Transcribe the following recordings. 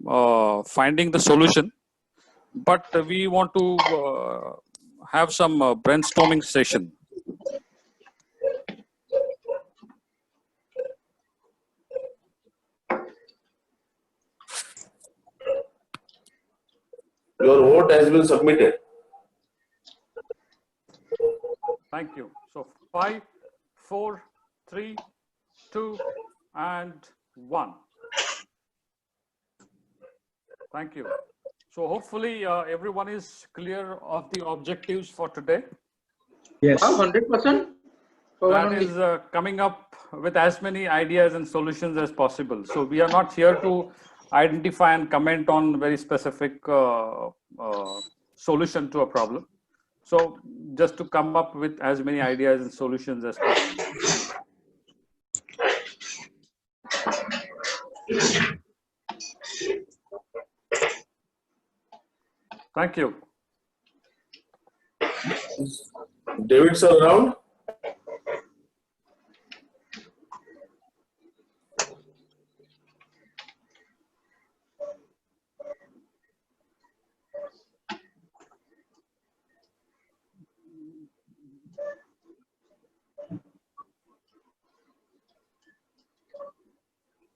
finding the solution, but we want to have some brainstorming session. Your vote has been submitted. Thank you. So 5, 4, 3, 2, and 1. Thank you. So hopefully everyone is clear of the objectives for today. Yes. 100%. That is coming up with as many ideas and solutions as possible. So we are not here to identify and comment on very specific solution to a problem. So just to come up with as many ideas and solutions as possible. Thank you. David sir around?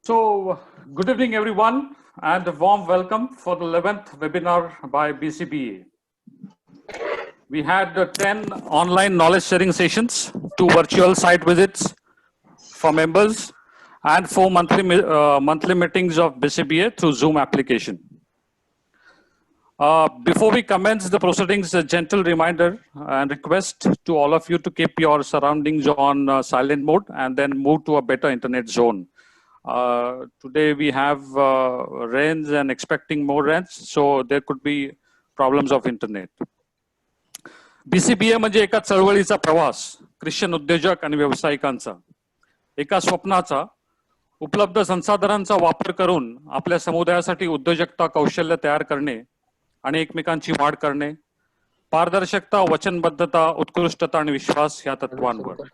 So, good evening, everyone, and a warm welcome for the 11th webinar by BCBA. We had 10 online knowledge sharing sessions, 2 virtual site visits for members, and 4 monthly meetings of BCBA through Zoom application. Before we commence the proceedings, a gentle reminder and request to all of you to keep your surroundings on silent mode and then move to a better internet zone. Today we have rains and expecting more rains, so there could be problems of internet. BCBA म्हणजे एका चळवळीचा प्रवास, Christian उद्योजक आणि व्यावसायिकांचा, एका स्वप्नाचा, उपलब्ध संसाधनांचा वापर करून आपल्या समुदायासाठी उद्योजकता कौशल्य तयार करणे आणि एकमेकांची वाढ करणे, पारदर्शकता, वचनबद्धता, उत्कृष्टता आणि विश्वास या तत्वांवर.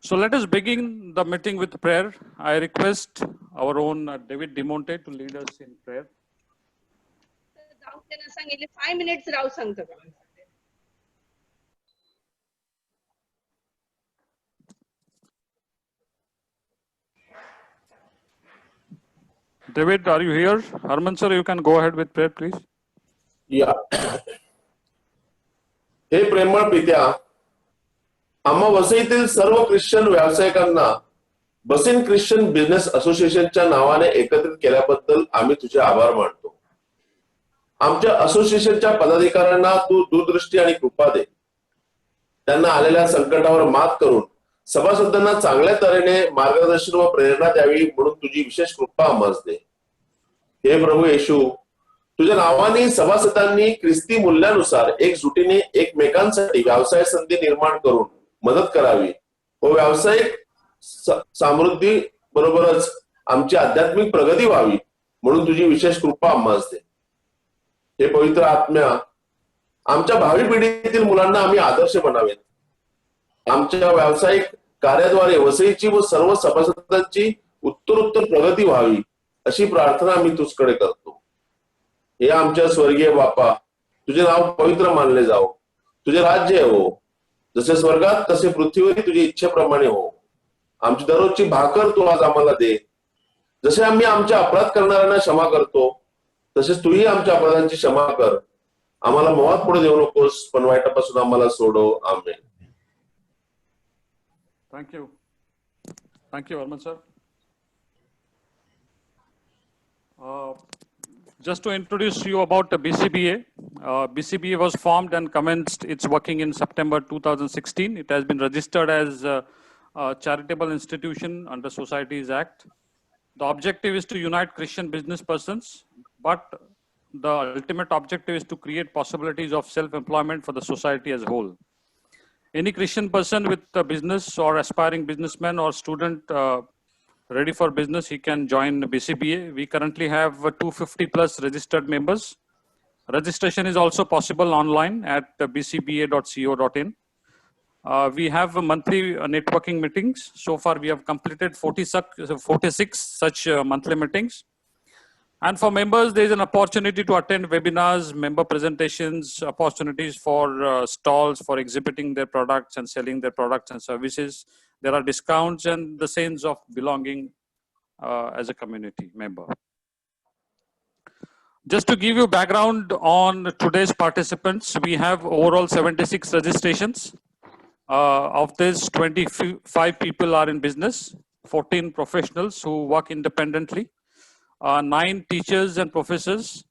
So let us begin the meeting with prayer. I request our own David Demonte to lead us in prayer. 5 minutes Rao सांगतो. David, are you here? Harman sir, you can go ahead with prayer, please. Yeah. हे प्रेमळ पित्या, आम्हा वसईतील सर्व Christian व्यावसायिकांना बसीन Christian business असोसिएशनच्या नावाने एकत्रित केल्याबद्दल आम्ही तुझे आभार मानतो. आमच्या असोसिएशनच्या पदाधिकाऱ्यांना तू दूरदृष्टी आणि कृपा दे. त्यांना आलेल्या संकटावर मात करून सभासदांना चांगल्या तऱ्हेने मार्गदर्शन व प्रेरणा द्यावी म्हणून तुझी विशेष कृपा आम्हास दे. हे प्रभू येशू, तुझ्या नावाने सभासदांनी ख्रिस्ती मूल्यानुसार एकजुटीने एकमेकांसाठी व्यवसाय संधी निर्माण करून मदत करावी व व्यावसायिक समृद्धी बरोबरच आमची आध्यात्मिक प्रगती व्हावी म्हणून तुझी विशेष कृपा आम्हास दे. हे पवित्र आत्म्या, आमच्या भावी पिढीतील मुलांना आम्ही आदर्श बनावेत. आमच्या व्यावसायिक कार्याद्वारे वसईची व सर्व सभासदांची उत्तरोत्तर प्रगती व्हावी अशी प्रार्थना आम्ही तुझकडे करतो. हे आमच्या स्वर्गीय बापा, तुझे नाव पवित्र मानले जाओ. तुझे राज्य हो, जसे स्वर्गात तसे पृथ्वीवरही तुझ्या इच्छेप्रमाणे हो. आमची दररोजची भाकर तू आज आम्हाला दे. जसे आम्ही आमच्या अपराध करणाऱ्यांना क्षमा करतो तसेच तूही आमच्या अपराधांची क्षमा कर. आम्हाला मोहात पुढे देऊ नकोस, पण वाईटापासून आम्हाला सोडव. आमेन. Thank you. Thank you, Harman sir. Just to introduce you about the BCBA. BCBA was formed and commenced its working in September 2016. It has been registered as a charitable institution under Societies Act. The objective is to unite Christian business persons, but the ultimate objective is to create possibilities of self-employment for the society as a whole. Any Christian person with a business or aspiring businessman or student ready for business, he can join BCBA. We currently have 250 plus registered members. Registration is also possible online at bcba.co.in. We have monthly networking meetings. So far, we have completed 46 such monthly meetings. And for members, there is an opportunity to attend webinars, member presentations, opportunities for stalls for exhibiting their products and selling their products and services. There are discounts and the sense of belonging as a community member. Just to give you background on today's participants, we have overall 76 registrations. Of this, 25 people are in business, 14 professionals who work independently, 9 teachers and professors,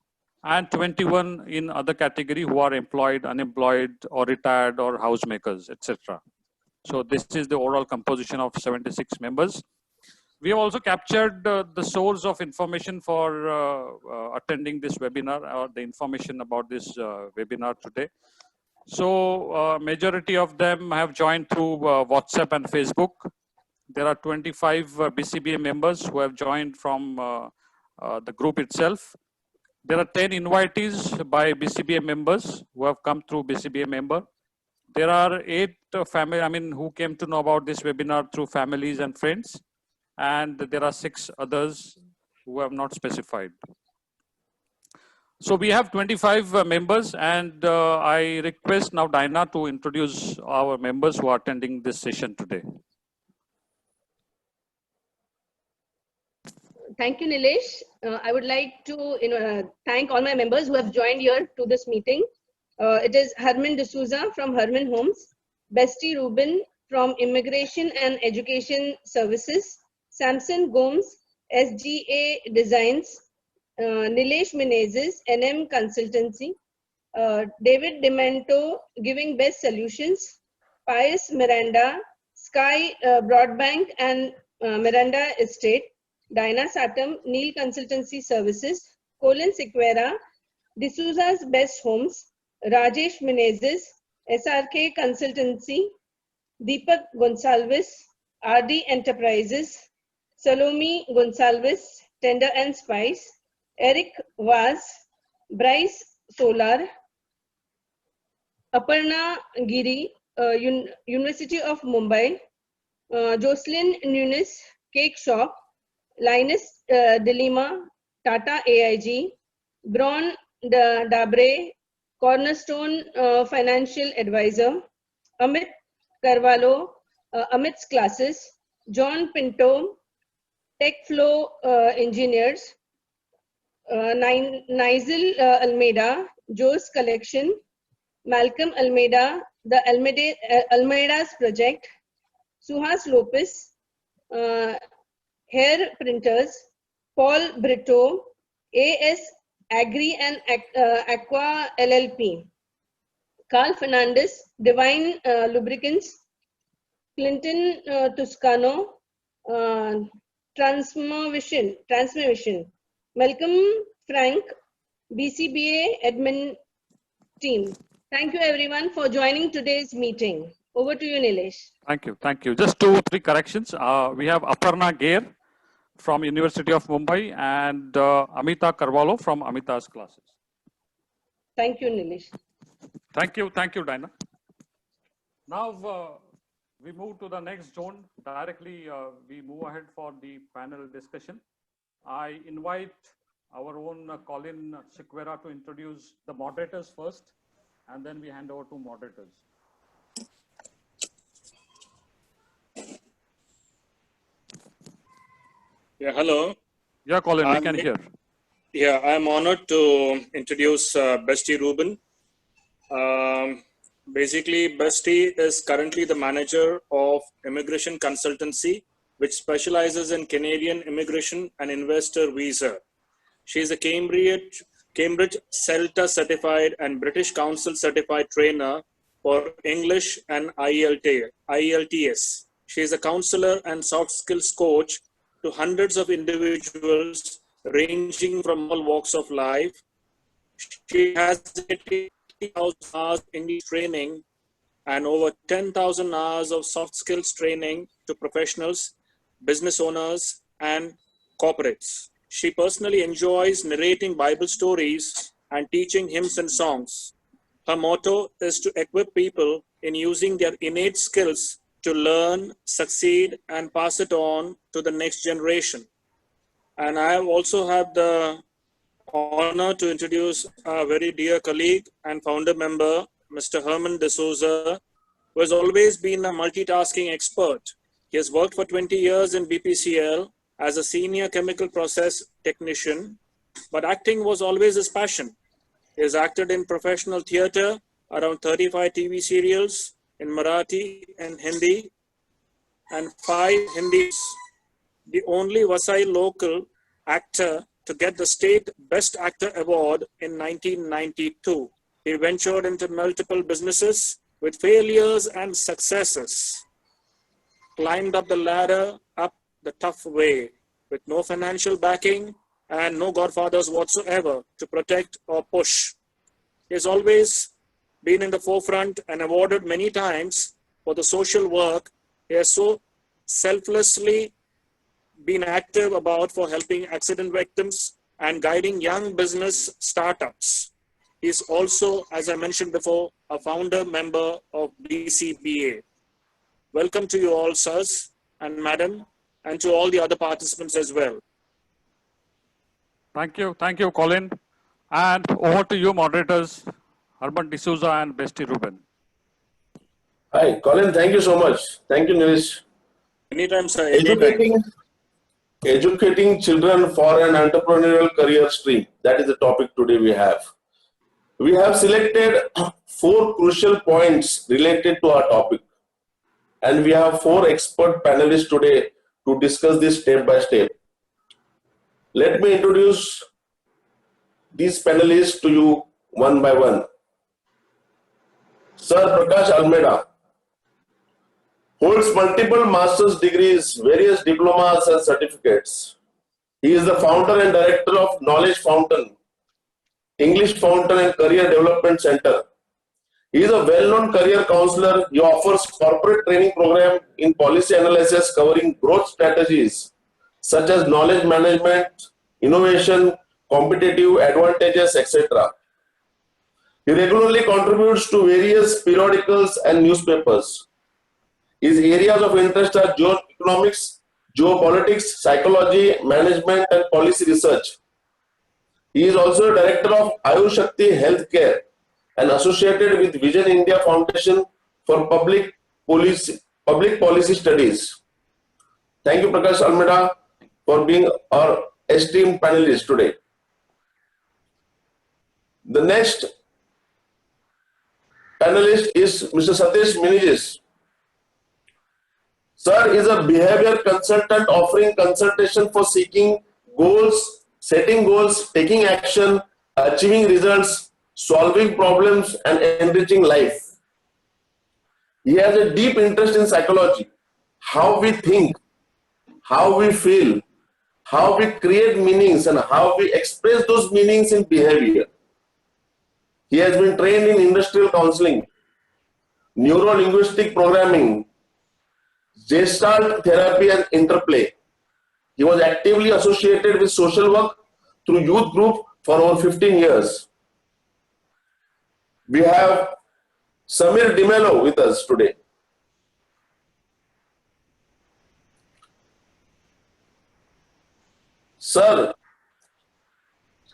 and 21 in other category who are employed, unemployed, or retired, or housemakers, etc. So this is the overall composition of 76 members. We have also captured the source of information for attending this webinar, or the information about this webinar today. So majority of them have joined through WhatsApp and Facebook. There are 25 BCBA members who have joined from the group itself. There are 10 invitees by BCBA members who have come through BCBA member. There are 8 who came to know about this webinar through families and friends. And there are 6 others who have not specified. So we have 25 members, and I request now Dinah to introduce our members who are attending this session today. Thank you, Nilesh. I would like to thank all my members who have joined here to this meeting. It is Harman D'Souza from Harman Homes, Bestie Rubin from Immigration and Education Services, Samson Gomes, SGA Designs, Nilesh Menezes, NM Consultancy, David Demento, Giving Best Solutions, Pius Miranda, Sky Broadbank and Miranda Estate, Dinah Satam, Neil Consultancy Services, Colin Sequeira, D'Souza's Best Homes, Rajesh Menezes, SRK Consultancy, Deepak Gonsalves, RD Enterprises, Salome Gonsalves, Tender and Spice, Eric Vaz, Bryce Solar, Aparna Giri, University of Mumbai, Jocelyn Nunes, Cake Shop, Linus Delima, Tata AIG, Braun Dabre, Cornerstone Financial Advisor, Amit Carvalho, Amit's Classes, John Pinto, TechFlow Engineers, Nigel Almeida, Joe's Collection, Malcolm Almeida, the Almeida's Project, Suhas Lopez, Hair Printers, Paul Brito, AS Agri and Aqua LLP, Carl Fernandez, Divine Lubricants, Clinton Toscano, Transmission, Malcolm Frank, BCBA admin team. Thank you everyone for joining today's meeting. Over to you, Nilesh. Thank you, thank you. Just 2-3 corrections. We have Aparna Gair from University of Mumbai and Amita Carvalho from Amita's Classes. Thank you, Nilesh. Thank you, Dinah. Now we move to the next zone. Directly, we move ahead for the panel discussion. I invite our own Colin Sequeira to introduce the moderators first, and then we hand over to moderators. Yeah, hello. Yeah, Colin, we can hear. Yeah, I'm honored to introduce Bestie Rubin. Basically, Bestie is currently the manager of Immigration Consultancy, which specializes in Canadian immigration and investor visa. She is a Cambridge CELTA certified and British Council certified trainer for English and IELTS. She is a counselor and soft skills coach to hundreds of individuals ranging from all walks of life. She has 80,000 hours English training and over 10,000 hours of soft skills training to professionals, business owners, and corporates. She personally enjoys narrating Bible stories and teaching hymns and songs. Her motto is to equip people in using their innate skills to learn, succeed, and pass it on to the next generation. And I also have the honor to introduce our very dear colleague and founder member, Mr. Herman D'Souza, who has always been a multitasking expert. He has worked for 20 years in BPCL as a senior chemical process technician, but acting was always his passion. He has acted in professional theatre, around 35 TV serials in Marathi and Hindi, and 5 Hindis. The only Vasai local actor to get the State Best Actor Award in 1992. He ventured into multiple businesses with failures and successes. Climbed up the ladder up the tough way with no financial backing and no godfathers whatsoever to protect or push. He has always been in the forefront and awarded many times for the social work he has so selflessly been active about for helping accident victims and guiding young business startups. He is also, as I mentioned before, a founder member of BCBA. Welcome to you all, sirs and madam, and to all the other participants as well. Thank you, Colin. And over to you, moderators, Herman D'Souza and Bestie Ruben. Hi, Colin, thank you so much. Thank you, Nilesh. Anytime, sir. Anytime. Educating children for an entrepreneurial career stream. That is the topic today we have. We have selected 4 crucial points related to our topic. And we have 4 expert panelists today to discuss this step by step. Let me introduce these panelists to you one by one. Sir Prakash Almeida holds multiple master's degrees, various diplomas and certificates. He is the founder and director of Knowledge Fountain, English Fountain and Career Development Center. He is a well-known career counselor. He offers corporate training program in policy analysis covering growth strategies such as knowledge management, innovation, competitive advantages, etc. He regularly contributes to various periodicals and newspapers. His areas of interest are geoeconomics, geopolitics, psychology, management, and policy research. He is also director of Ayush Shakti Healthcare and associated with Vision India Foundation for Public Policy Studies. Thank you, Prakash Almeida, for being our esteemed panelist today. The next panelist is Mr. Satish Minijis. Sir is a behavior consultant offering consultation for seeking goals, setting goals, taking action, achieving results, solving problems, and enriching life. He has a deep interest in psychology, how we think, how we feel, how we create meanings, and how we express those meanings in behavior. He has been trained in industrial counseling, neuro-linguistic programming, Gestalt therapy and interplay. He was actively associated with social work through youth group for over 15 years. We have Samir DiMello with us today. Sir,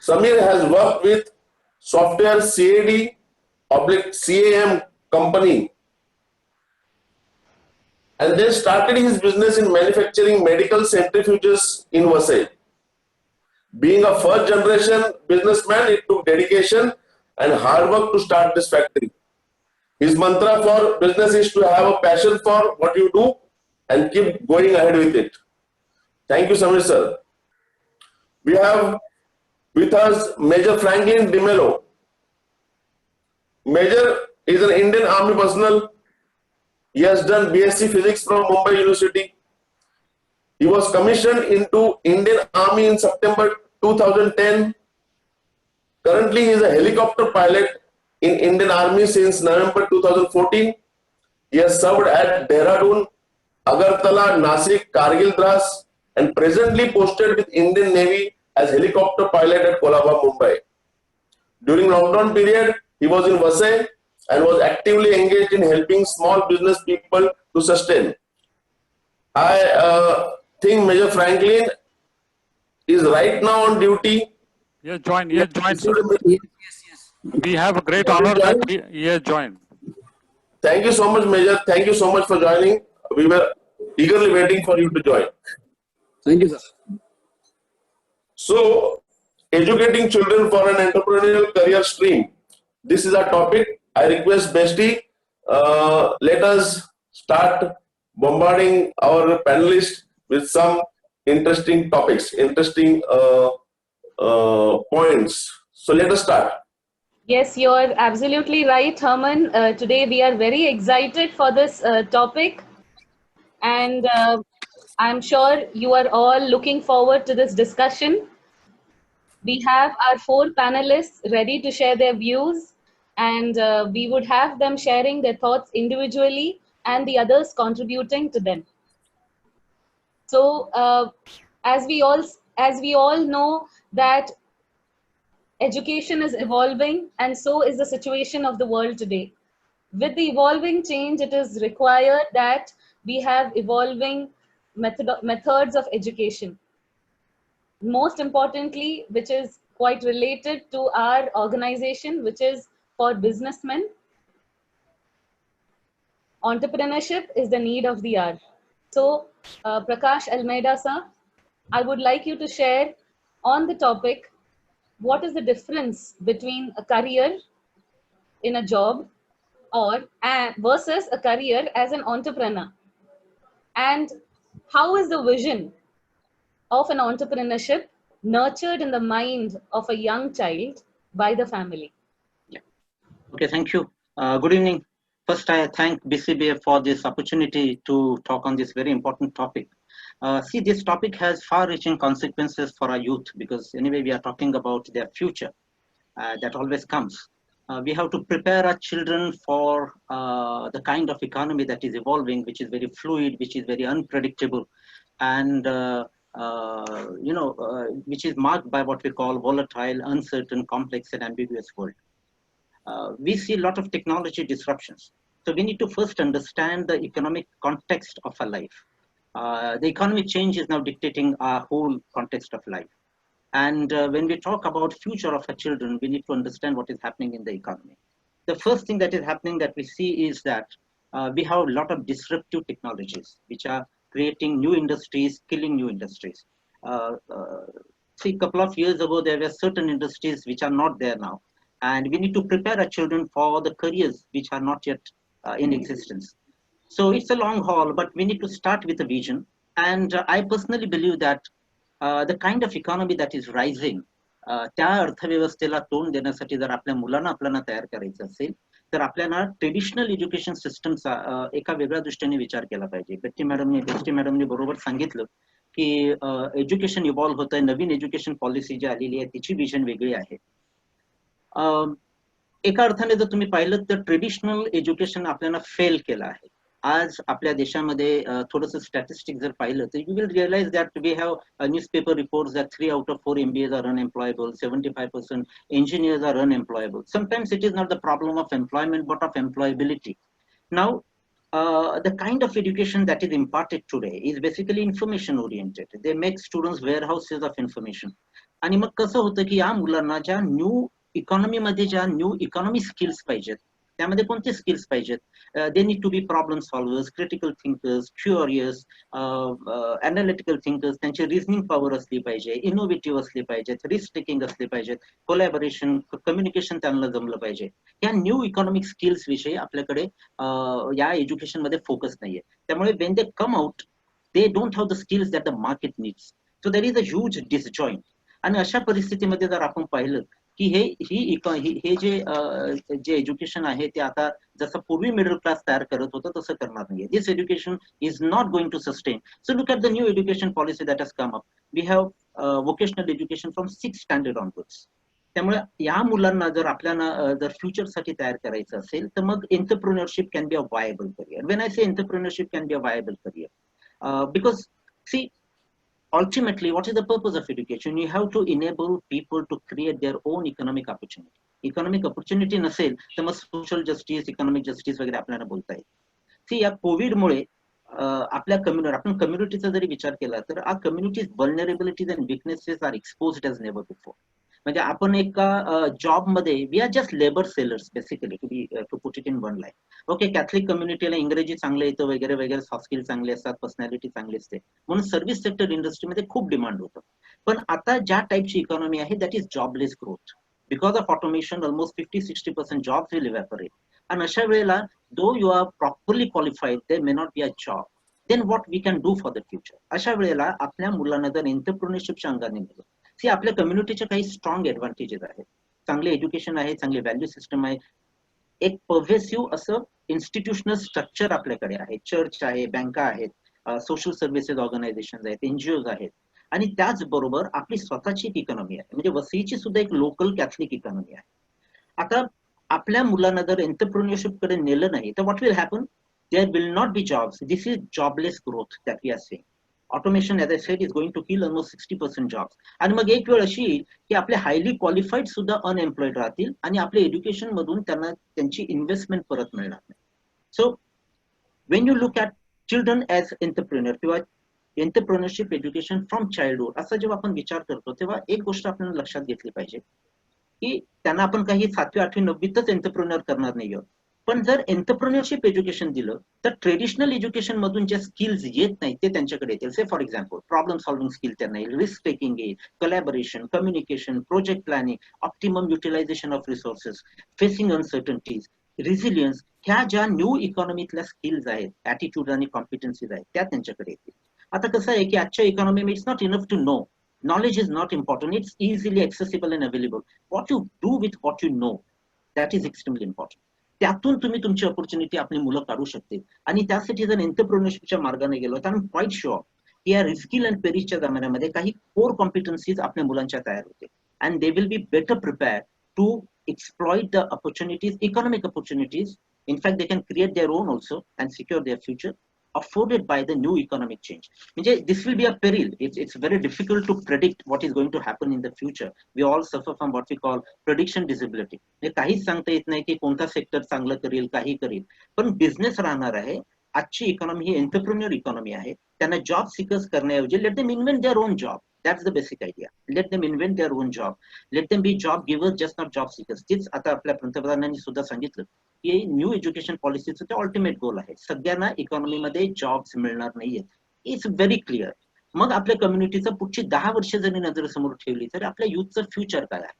Samir has worked with software CAD/CAM company and then started his business in manufacturing medical centrifuges in Vasai. Being a first generation businessman, it took dedication and hard work to start this factory. His mantra for business is to have a passion for what you do and keep going ahead with it. Thank you, Samir sir. We have with us Major Franklin DiMello. Major is an Indian Army personnel. He has done BSc Physics from Mumbai University. He was commissioned into Indian Army in September 2010. Currently, he is a helicopter pilot in Indian Army since November 2014. He has served at Dehradun, Agartala, Nasik, Kargil, Dras, and presently posted with Indian Navy as helicopter pilot at Colaba, Mumbai. During lockdown period, he was in Vasai and was actively engaged in helping small business people to sustain. I think Major Franklin is right now on duty. Yes, join. Yes, join, sir. Yes, We have a great Have you honor that joined? he has joined. Thank you so much, Major. Thank you so much for joining. We were eagerly waiting for you to join. Thank you, sir. So, educating children for an entrepreneurial career stream. This is our topic. I request Bestie, let us start bombarding our panelists with some interesting topics, interesting points. So let us start. Yes, you're absolutely right, Herman. Today we are very excited for this topic, and I'm sure you are all looking forward to this discussion. We have our 4 panelists ready to share their views, and we would have them sharing their thoughts individually and the others contributing to them. So, as we all know that education is evolving, and so is the situation of the world today. With the evolving change, it is required that we have evolving methods of education. Most importantly, which is quite related to our organization, which is for businessmen, entrepreneurship is the need of the hour. So, Prakash Almeida, sir, I would like you to share on the topic, what is the difference between a career in a job or versus a career as an entrepreneur, and how is the vision of an entrepreneurship nurtured in the mind of a young child by the family? Okay, thank you. Good evening. First, I thank BCBA for this opportunity to talk on this very important topic. See, this topic has far-reaching consequences for our youth, because anyway, we are talking about their future. That always comes. We have to prepare our children for the kind of economy that is evolving, which is very fluid, which is very unpredictable, and which is marked by what we call volatile, uncertain, complex, and ambiguous world. We see a lot of technology disruptions. So we need to first understand the economic context of our life. The economic change is now dictating our whole context of life. And when we talk about future of our children, we need to understand what is happening in the economy. The first thing that is happening that we see is that we have a lot of disruptive technologies, which are creating new industries, killing new industries. See, a couple of years ago, there were certain industries which are not there now. And we need to prepare our children for the careers which are not yet in existence. So it's a long haul, but we need to start with a vision. And I personally believe that the kind of economy that is rising, त्या अर्थव्यवस्थेला तोंड देण्यासाठी जर आपल्या मुलांना आपल्याला तयार करायचं असेल तर आपल्याला ट्रेडिशनल एज्युकेशन सिस्टमचा एका वेगळ्या दृष्टीने विचार केला पाहिजे. बेस्टी मॅडमने बरोबर सांगितलं की एज्युकेशन इव्हॉल्व्ह होत आहे, नवीन एज्युकेशन पॉलिसी जी आलेली आहे तिची विजन वेगळी आहे. एका अर्थाने जर तुम्ही पाहिलं तर ट्रेडिशनल एज्युकेशन आपल्याला फेल केलं आहे. आज आपल्या देशामध्ये थोडंसं स्टॅटिस्टिक जर पाहिलं तर you will realize that we have newspaper reports that 3 out of 4 MBAs are unemployable, 75% engineers are unemployable. Sometimes it is not the problem of employment but of employability. Now, the kind of education that is imparted today is basically information oriented. They make students warehouses of information. आणि मग कसं होतं की या मुलांना ज्या new economy मध्ये ज्या new economy skills पाहिजेत त्यामध्ये कोणते स्किल्स पाहिजेत? They need to be problem solvers, critical thinkers, curious, analytical thinkers, त्यांची रिझनिंग पॉवर असली पाहिजे, इनोव्हेटिव्ह असली पाहिजेत, रिस्क टेकिंग असली पाहिजेत, कोलॅबोरेशन, कम्युनिकेशन त्यांना जमलं पाहिजे. या न्यू इकॉनॉमिक स्किल्स विषयी आपल्याकडे या एज्युकेशन मध्ये फोकस नाहीये. त्यामुळे when they come out they don't have the skills that the market needs. So there is a huge disjoint. आणि अशा परिस्थितीमध्ये जर आपण पाहिलं की हे जे एज्युकेशन आहे ते आता जसं पूर्वी मिडल क्लास तयार करत होतं तसं करणार नाहीये. This education is not going to sustain. So look at the new education policy that has come up. We have vocational education from 6th standard onwards. त्यामुळे या मुलांना जर आपल्याला जर फ्युचरसाठी तयार करायचं असेल तर मग entrepreneurship can be a viable career. When I say entrepreneurship can be a viable career because see ultimately, what is the purpose of education? You have to enable people to create their own economic opportunity. Economic opportunity नसेल तर मग social justice, economic justice वगैरे आपल्याला बोलता येईल. सी या कोविडमुळे आपल्या आपण कम्युनिटीचा जरी विचार केला तर our communities vulnerabilities and weaknesses are exposed as never before. म्हणजे आपण एका जॉब मध्ये we are just labour sellers basically to put it in one line. Okay, Catholic कम्युनिटीला इंग्रजी चांगलं येतं वगैरे वगैरे, सॉफ्ट स्किल चांगले असतात, पर्सनॅलिटी चांगली असते, म्हणून सर्व्हिस सेक्टर इंडस्ट्रीमध्ये खूप डिमांड होतं. पण आता ज्या टाईपची इकॉनॉमी आहे that is jobless growth. Because of automation almost 50-60% jobs will evaporate. आणि अशा वेळेला though you are properly qualified there may not be a job. Then what we can do for the future. अशा वेळेला आपल्या मुलांना जर एंटरप्रिनरशिपच्या अंगाने नेलं, सी आपल्या कम्युनिटीच्या काही स्ट्रॉंग ऍडव्हान्टेजेस आहेत. चांगले एज्युकेशन आहे, चांगली व्हॅल्यू सिस्टम आहे, एक पर्व्हेसिव्ह असं इन्स्टिट्यूशनल स्ट्रक्चर आपल्याकडे आहे, चर्च आहे, बँका आहेत, सोशल सर्व्हिसेस ऑर्गनायझेशन आहेत, एनजीओज आहेत, आणि त्याचबरोबर आपली स्वतःची एक इकॉनॉमी आहे. म्हणजे वसईची सुद्धा एक लोकल कॅथलिक इकॉनॉमी आहे. आता आपल्या मुलांना जर एंटरप्रिन्योरशिप कडे नेलं नाही तर what will happen? There will not be jobs. This is jobless growth that we are seeing. Automation as I said is going to kill almost 60% jobs. आणि मग एक वेळ अशी येईल की आपले हायली क्वालिफाईड सुद्धा अनएम्प्लॉइड राहतील आणि आपल्या एज्युकेशन मधून त्यांना त्यांची इन्व्हेस्टमेंट परत मिळणार नाही. So when you look at children as entrepreneur किंवा एंटरप्रिनरशिप एज्युकेशन फ्रॉम चाइल्डहुड असा जेव्हा आपण विचार करतो तेव्हा एक गोष्ट आपल्याला लक्षात घेतली पाहिजे की त्यांना आपण काही 7वी 8वी 9वीतच एंटरप्रिनर करणार नाही आहोत. पण जर एंटरप्रिनरशिप एज्युकेशन दिलं तर ट्रेडिशनल एज्युकेशन मधून जे स्किल्स येत नाही ते त्यांच्याकडे येतील. Say for example problem solving skill त्यांना येईल, रिस्क टेकिंग येईल, collaboration, communication, project planning, optimum utilization of resources, facing uncertainties, resilience, ह्या ज्या न्यू इकॉनॉमीतल्या स्किल्स आहेत, ॲटिट्यूड आणि कॉम्पिटन्सीज आहेत त्या त्यांच्याकडे येतील. आता कसं आहे की आजच्या economy it's not enough to know. Knowledge is not important. It's easily accessible and available. What you do with what you know, that is extremely important. त्यातून तुम्ही तुमची ऑपॉर्च्युनिटी आपली मुलं काढू शकतील. आणि त्यासाठी जर एंटरप्रिनरशिपच्या मार्गाने गेलो तर आय एम क्वाईट शुअर की या रिस्किल अँड पेरिसच्या जमान्यामध्ये काही कोर कॉम्पिटन्सीज आपल्या मुलांच्या तयार होतील. And they will be better prepared to exploit the opportunities, economic opportunities. In fact, they can create their own also and secure their future afforded by the new economic change. This will be a peril. It's very difficult to predict what is going to happen in the future. We all suffer from what we call prediction disability. काहीच सांगता येत नाही की कोणता sector चांगलं करेल, काही करेल. पण बिझनेस राहणार आहे. आजची इकॉनॉमी ही एंटरप्रिन्युअर इकॉनॉमी आहे. त्यांना जॉब सिकर्स करण्याऐवजी let them invent their own job. That's the basic idea. Let them invent their own job. Let them be job givers, just not job seekers. तेच आता आपल्या पंतप्रधानांनी सुद्धा सांगितलं की न्यू एज्युकेशन पॉलिसीचं ते अल्टिमेट गोल आहे. सगळ्यांना इकॉनॉमीमध्ये जॉब्स मिळणार नाहीयेत. It's very clear. मग आपल्या कम्युनिटीचं पुढची 10 वर्ष जरी नजरेसमोर ठेवली तरी आपल्या युथचं फ्युचर काय आहे?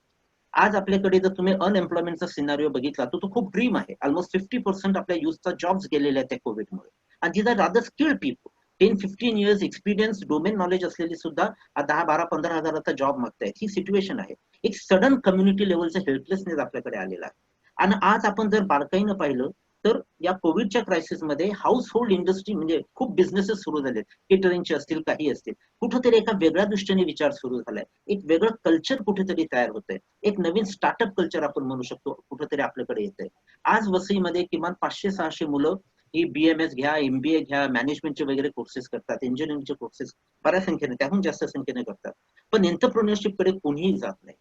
आज आपल्याकडे जर तुम्ही अनएम्प्लॉयमेंटचा सिनारिओ बघितला तर तो खूप ड्रीम आहे. ऑलमोस्ट 50% आपल्या युथचा जॉब्स गेलेले आहेत त्या कोविडमुळे. आणि these are rather skilled people. 10-15 years experience, domain knowledge असलेली सुद्धा 10-12-15 हजाराचा जॉब मागतायत. ही सिच्युएशन आहे. एक सडन कम्युनिटी लेवलचं हेल्पलेसनेस आपल्याकडे आलेला आहे. आणि आज आपण जर बारकाईनं पाहिलं तर या कोविडच्या क्रायसिसमध्ये हाऊस होल्ड इंडस्ट्री म्हणजे खूप बिझनेसेस सुरू झालेत, केटरिंगचे असतील, काही असतील. कुठेतरी एका वेगळ्या दृष्टीने विचार सुरू झालाय. एक वेगळं कल्चर कुठेतरी तयार होतंय. एक नवीन स्टार्टअप कल्चर आपण म्हणू शकतो कुठेतरी आपल्याकडे येतंय. आज वसईमध्ये किमान 500-600 मुलं ही BMS घ्या, MBA घ्या, मॅनेजमेंटचे वगैरे कोर्सेस करतात, इंजिनिअरिंगचे कोर्सेस बऱ्याच संख्येने, त्याहून जास्त संख्येने करतात. पण एंटरप्रिनरशिप कडे कोणीही जात नाही.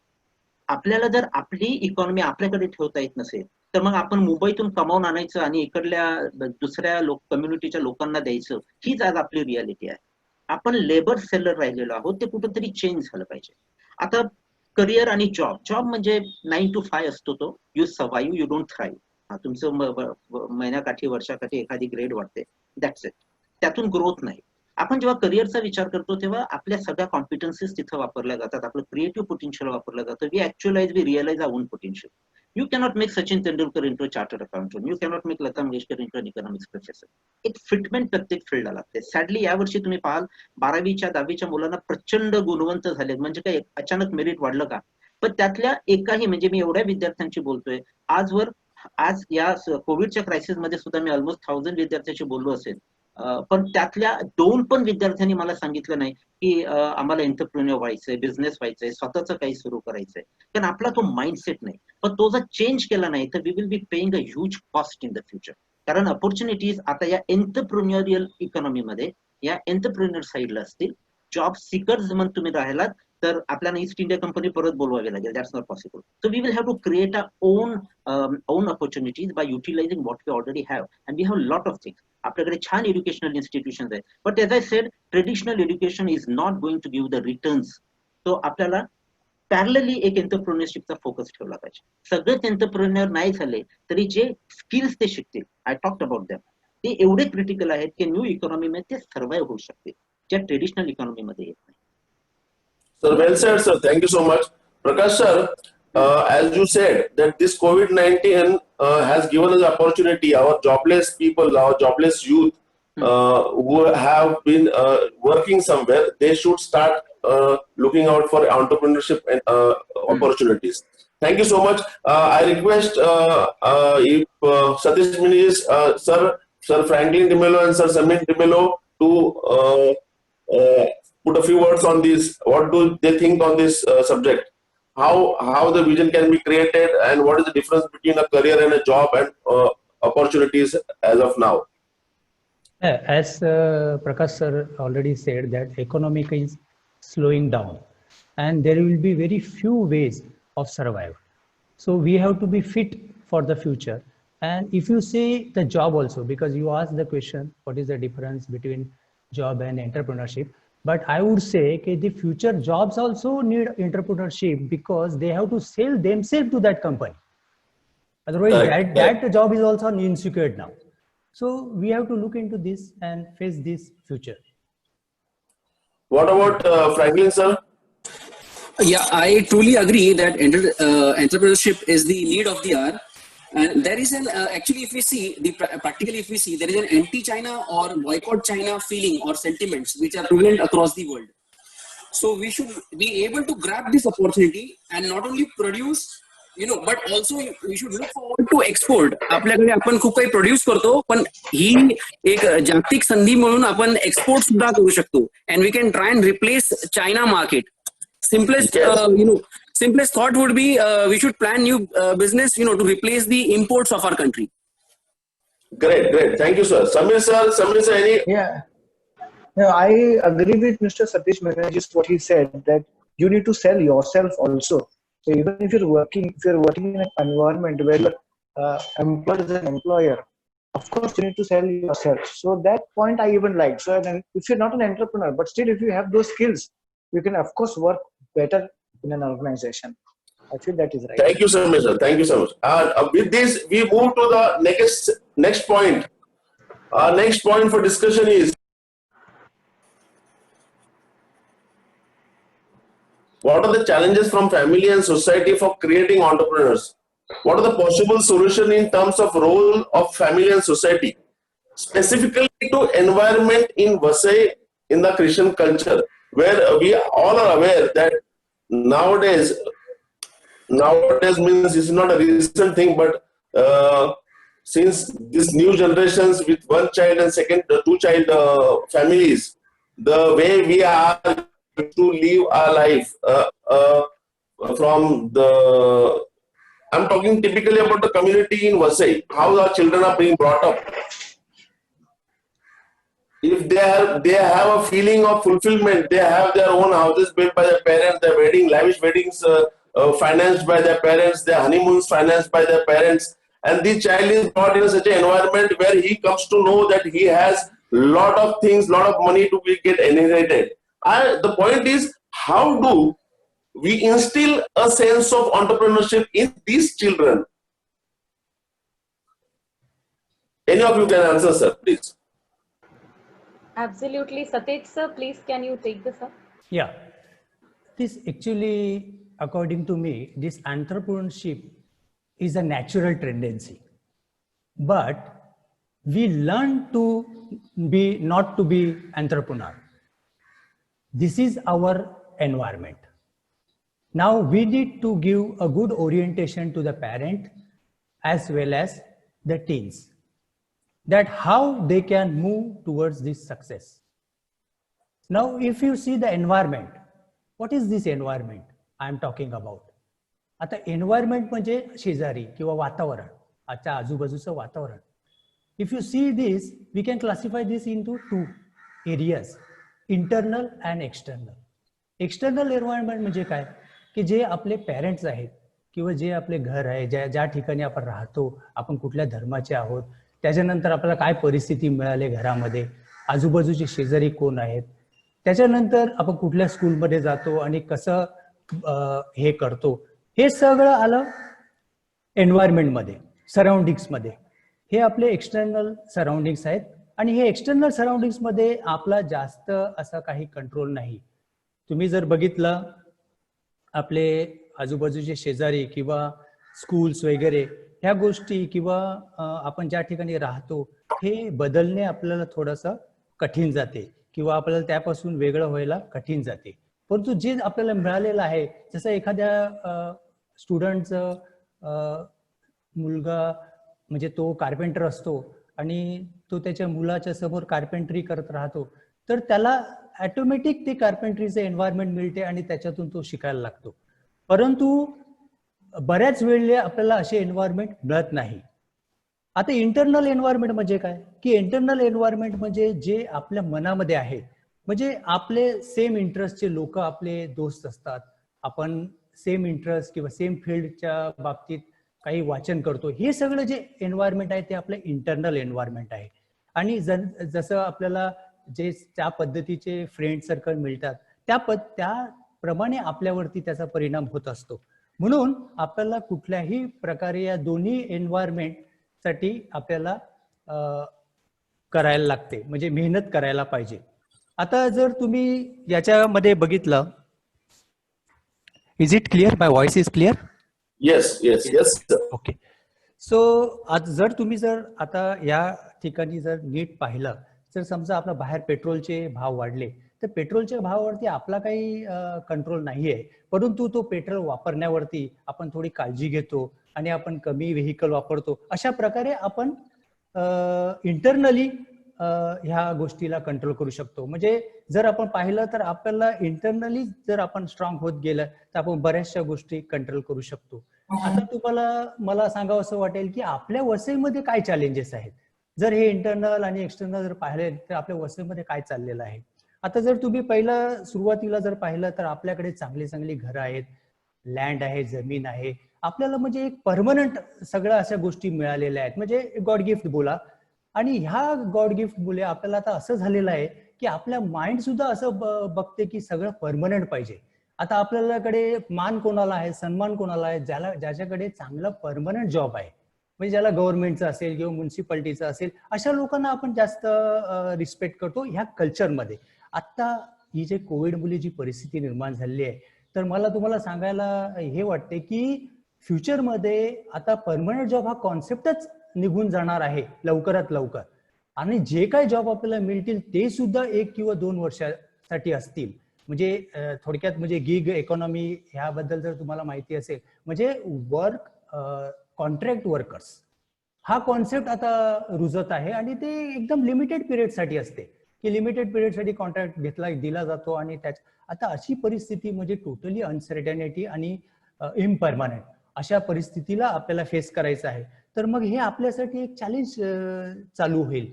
आपल्याला जर आपली इकॉनॉमी आपल्याकडे ठेवता येत नसेल तर मग आपण मुंबईतून कमावून आणायचं आणि इकडल्या दुसऱ्या कम्युनिटीच्या लोकांना द्यायचं, हीच आज आपली रियालिटी आहे. आपण लेबर सेलर राहिलेलो आहोत. ते कुठेतरी चेंज झालं पाहिजे. आता करिअर आणि जॉब म्हणजे 9 to 5 असतो तो. You survive, you don't thrive. तुमचं महिन्याकाठी वर्षाकाठी एखादी ग्रेड वाढते, दॅट्स इट. त्यातून ग्रोथ नाही. आपण जेव्हा करिअरचा विचार करतो तेव्हा आपल्या सगळ्या कॉम्पिटन्सीज तिथं वापरल्या जातात. आपलं क्रिएटिव्ह पोटेन्शियल वापरलं जातं. We actualise, we realise our own potential. You cannot make Sachin Tendulkar into a chartered accountant. You cannot make Lata Mangeshkar into an economics professor. एक फिटमेंट प्रत्येक फील्डला लागते. सॅडली यावर्षी तुम्ही पाहाल 12वीच्या 10वीच्या मुलांना प्रचंड गुणवंत झालेत. म्हणजे काय अचानक मेरिट वाढलं का? पण त्यातल्या एकाही, म्हणजे मी एवढ्या विद्यार्थ्यांशी बोलतोय आज या कोविडच्या क्रायसिस मध्ये सुद्धा मी ऑलमोस्ट 1000 विद्यार्थ्यांशी बोललो असेल. पण त्यातल्या 2 पण विद्यार्थ्यांनी मला सांगितलं नाही की आम्हाला एंटरप्रिन्युअर व्हायचंय, बिझनेस व्हायचंय, स्वतःचं काही सुरू करायचंय. कारण आपला तो माइंडसेट नाही. पण तो जर चेंज केला नाही तर we will be paying a huge cost in the future. कारण ऑपॉर्च्युनिटीज आता या एंटरप्रिन्युअरियल इकॉनॉमीमध्ये या एंटरप्रिन्युअर साईडला असतील. जॉब सिकर्स म्हणून तुम्ही राहिलात तर आपल्याला ईस्ट इंडिया कंपनी परत बोलवावी लागेल. That's not possible. So we will have to create our own opportunities by utilizing what we already have. And we have lot of things. आपल्याकडे छान एज्युकेशनल इन्स्टिट्यूशन्स आहेत. But as I said, traditional education is not going to give the returns. तो आपल्याला parallelly एक एंटरप्रेन्योरशिपचा focus ठेवला पाहिजे. सगळेच entrepreneur नाही झाले तरी जे स्किल्स ते शिकतील, आय टॉक्ड अबाउट दॅम, ते एवढे क्रिटिकल आहेत की न्यू इकॉनॉमी मध्ये ते सर्व्हाइव्ह होऊ शकतील, ज्या ट्रेडिशनल इकॉनॉमी मध्ये येत नाही. Sir, well said, sir. Thank you so much. Prakash sir, as you said that this COVID-19 has given us opportunity, our jobless people, our jobless youth who have been working somewhere, they should start looking out for entrepreneurship and opportunities. Thank you so much. I request if Satish Mini's Sir Franklin DeMello and Sir Samir DeMello to put a few words on this. What do they think on this subject? How the vision can be created, and what is the difference between a career and a job and opportunities as of now? As Prakash sir already said that economic is slowing down and there will be very few ways of survival. So we have to be fit for the future. And if you say the job also, because you asked the question, what is the difference between job and entrepreneurship? But I would say that the future jobs also need entrepreneurship because they have to sell themselves to that company. Otherwise, that job is also insecure now. So we have to look into this and face this future. What about Franklin sir? Yeah, I truly agree that entrepreneurship is the need of the hour. And there is an actually, if we see practically, if we see, there is an anti-China or boycott China feeling or sentiments which are prevalent across the world. So we should be able to grab this opportunity and not only produce, but also we should look forward to export. आपल्याकडे आपण खूप काही produce करतो, पण ही एक जागतिक संधी म्हणून आपण एक्सपोर्ट सुद्धा करू शकतो. And we can try and replace China market. Simplest thought would be we should plan new business, to replace the imports of our country. Great. Thank you, sir. Samir sir, any? Yeah. No, I agree with Mr. Satish Mehra, just what he said, that you need to sell yourself also. So even if you're working in an environment where you're employed as an employer, of course you need to sell yourself. So that point I even like. So if you're not an entrepreneur, but still if you have those skills, you can of course work better in an organization. I feel that is right. Thank you, Samir sir. Thank you so much. With this, we move to the next point. Our next point for discussion is what are the challenges from family and society for creating entrepreneurs? What are the possible solutions in terms of role of family and society, specifically to environment in Vasai in the Christian culture, where we all are aware that nowadays means it's not a recent thing, but since these new generations with one child and two child families, the way we are to live our life I'm talking typically about the community in Vasai, how our children are being brought up. If they have a feeling of fulfillment, they have their own houses built by their parents, their lavish weddings financed by their parents, their honeymoons financed by their parents, and the child is brought in such an environment where he comes to know that he has lot of things, lot of money to get inherited. The point is, how do we instill a sense of entrepreneurship in these children? Any of you can answer, sir, please. Absolutely. Satish sir, please can you take this up? Yeah. This actually, according to me, this entrepreneurship is a natural tendency. But we learn to be not to be entrepreneur. This is our environment. Now we need to give a good orientation to the parent as well as the teens, that how they can move towards this success. Now, if you see the environment, what is this environment I am talking about? आता environment म्हणजे शेजारी किंवा वातावरण, आता आजूबाजूचं वातावरण. If you see this, we can classify this into two areas, internal and external. External environment म्हणजे काय, की जे आपले पेरेंट्स आहेत किंवा जे आपले घर आहे, ज्या ठिकाणी आपण राहतो, आपण कुठल्या धर्माचे आहोत, त्याच्यानंतर आपल्याला काय परिस्थिती मिळाली घरामध्ये, आजूबाजूचे शेजारी कोण आहेत, त्याच्यानंतर आपण कुठल्या स्कूलमध्ये जातो आणि कसं हे करतो, हे सगळं आलं एन्व्हायरमेंटमध्ये, सराउंडिंग्समध्ये. हे आपले एक्सटर्नल सराउंडिंग्स आहेत आणि हे एक्सटर्नल सराउंडिंग्समध्ये आपला जास्त असा काही कंट्रोल नाही. तुम्ही जर बघितलं आपले आजूबाजूचे शेजारी किंवा स्कूल्स वगैरे ह्या गोष्टी किंवा आपण ज्या ठिकाणी राहतो हे बदलणे आपल्याला थोडंसं कठीण जाते किंवा आपल्याला त्यापासून वेगळं व्हायला कठीण जाते. परंतु जे आपल्याला मिळालेलं आहे, जसं एखाद्या स्टुडंटचं मुलगा म्हणजे तो कार्पेंटर असतो आणि तो त्याच्या मुलाच्या समोर कार्पेंट्री करत राहतो, तर त्याला ऑटोमॅटिक ते कार्पेंट्रीचं एन्व्हायरमेंट मिळते आणि त्याच्यातून तो शिकायला लागतो. परंतु बऱ्याच वेळेला आपल्याला असे एन्व्हायरमेंट मिळत नाही. आता इंटरनल एन्व्हायरमेंट म्हणजे काय, की इंटरनल एन्व्हायरमेंट म्हणजे जे आपल्या मनामध्ये आहे, म्हणजे आपले सेम इंटरेस्टचे लोक आपले दोस्त असतात, आपण सेम इंटरेस्ट किंवा सेम फील्डच्या बाबतीत काही वाचन करतो, हे सगळं जे एन्व्हायरमेंट आहे ते आपलं इंटरनल एन्व्हायरमेंट आहे. आणि जसं आपल्याला जे त्या पद्धतीचे फ्रेंड सर्कल मिळतात त्याप्रमाणे आपल्यावरती त्याचा परिणाम होत असतो. म्हणून आपल्याला कुठल्याही प्रकारे या दोन्ही एन्व्हायरमेंट साठी आपल्याला करायला लागते, म्हणजे मेहनत करायला पाहिजे. आता जर तुम्ही याच्यामध्ये बघितलं, is it clear, my voice is clear? Yes yes yes. Okay. So आज जर तुम्ही आता या ठिकाणी जर नीट पाहिलं, जर समजा आपला बाहेर पेट्रोलचे भाव वाढले, तर पेट्रोलच्या भावावरती आपला काही कंट्रोल नाहीये, परंतु तो पेट्रोल वापरण्यावरती आपण थोडी काळजी घेतो आणि आपण कमी व्हेकल वापरतो. अशा प्रकारे आपण इंटरनली ह्या गोष्टीला कंट्रोल करू शकतो. म्हणजे जर आपण पाहिलं तर आपल्याला इंटरनली जर आपण स्ट्रॉंग होत गेलं तर आपण बऱ्याचशा गोष्टी कंट्रोल करू शकतो. आता मला सांगावं असं वाटेल की आपल्या वसईमध्ये काय चॅलेंजेस आहेत. जर हे इंटरनल आणि एक्सटर्नल जर पाहिले तर आपल्या वसईमध्ये काय चाललेलं आहे. आता जर तुम्ही पहिलं सुरुवातीला जर पाहिलं तर आपल्याकडे चांगली चांगली घरं आहेत, लँड आहे, जमीन आहे, आपल्याला म्हणजे एक परमनंट सगळ्या अशा गोष्टी मिळालेल्या आहेत, म्हणजे गॉड गिफ्ट बोला. आणि ह्या गॉड गिफ्ट मुळे आपल्याला आता असं झालेलं आहे की आपल्या माइंड सुद्धा असं बघते की सगळं परमनंट पाहिजे. आता आपल्याकडे मान कोणाला आहे, सन्मान कोणाला आहे, ज्याच्याकडे चांगलं परमनंट जॉब आहे, म्हणजे ज्याला गव्हर्नमेंटचं असेल किंवा म्युन्सिपाल्टीचं असेल, अशा लोकांना आपण जास्त रिस्पेक्ट करतो ह्या कल्चरमध्ये. आता ही जे कोविड मुळे जी परिस्थिती निर्माण झालेली आहे, तर मला तुम्हाला सांगायला हे वाटते की फ्युचरमध्ये आता परमनंट जॉब हा कॉन्सेप्टच निघून जाणार आहे लवकरात लवकर. आणि जे काही जॉब आपल्याला मिळतील ते सुद्धा 1 किंवा 2 वर्षासाठी असतील. म्हणजे थोडक्यात म्हणजे गिग इकॉनॉमी ह्याबद्दल जर तुम्हाला माहिती असेल, म्हणजे कॉन्ट्रॅक्ट वर्कर्स हा कॉन्सेप्ट आता रुजत आहे आणि ते एकदम लिमिटेड पिरियडसाठी असते की लिमिटेड पिरियडसाठी कॉन्ट्रॅक्ट दिला जातो. आणि आता अशी परिस्थिती म्हणजे टोटली अनसर्टनिटी आणि इम्परमनंट अशा परिस्थितीला आपल्याला फेस करायचं आहे. तर मग हे आपल्यासाठी एक चॅलेंज चालू होईल.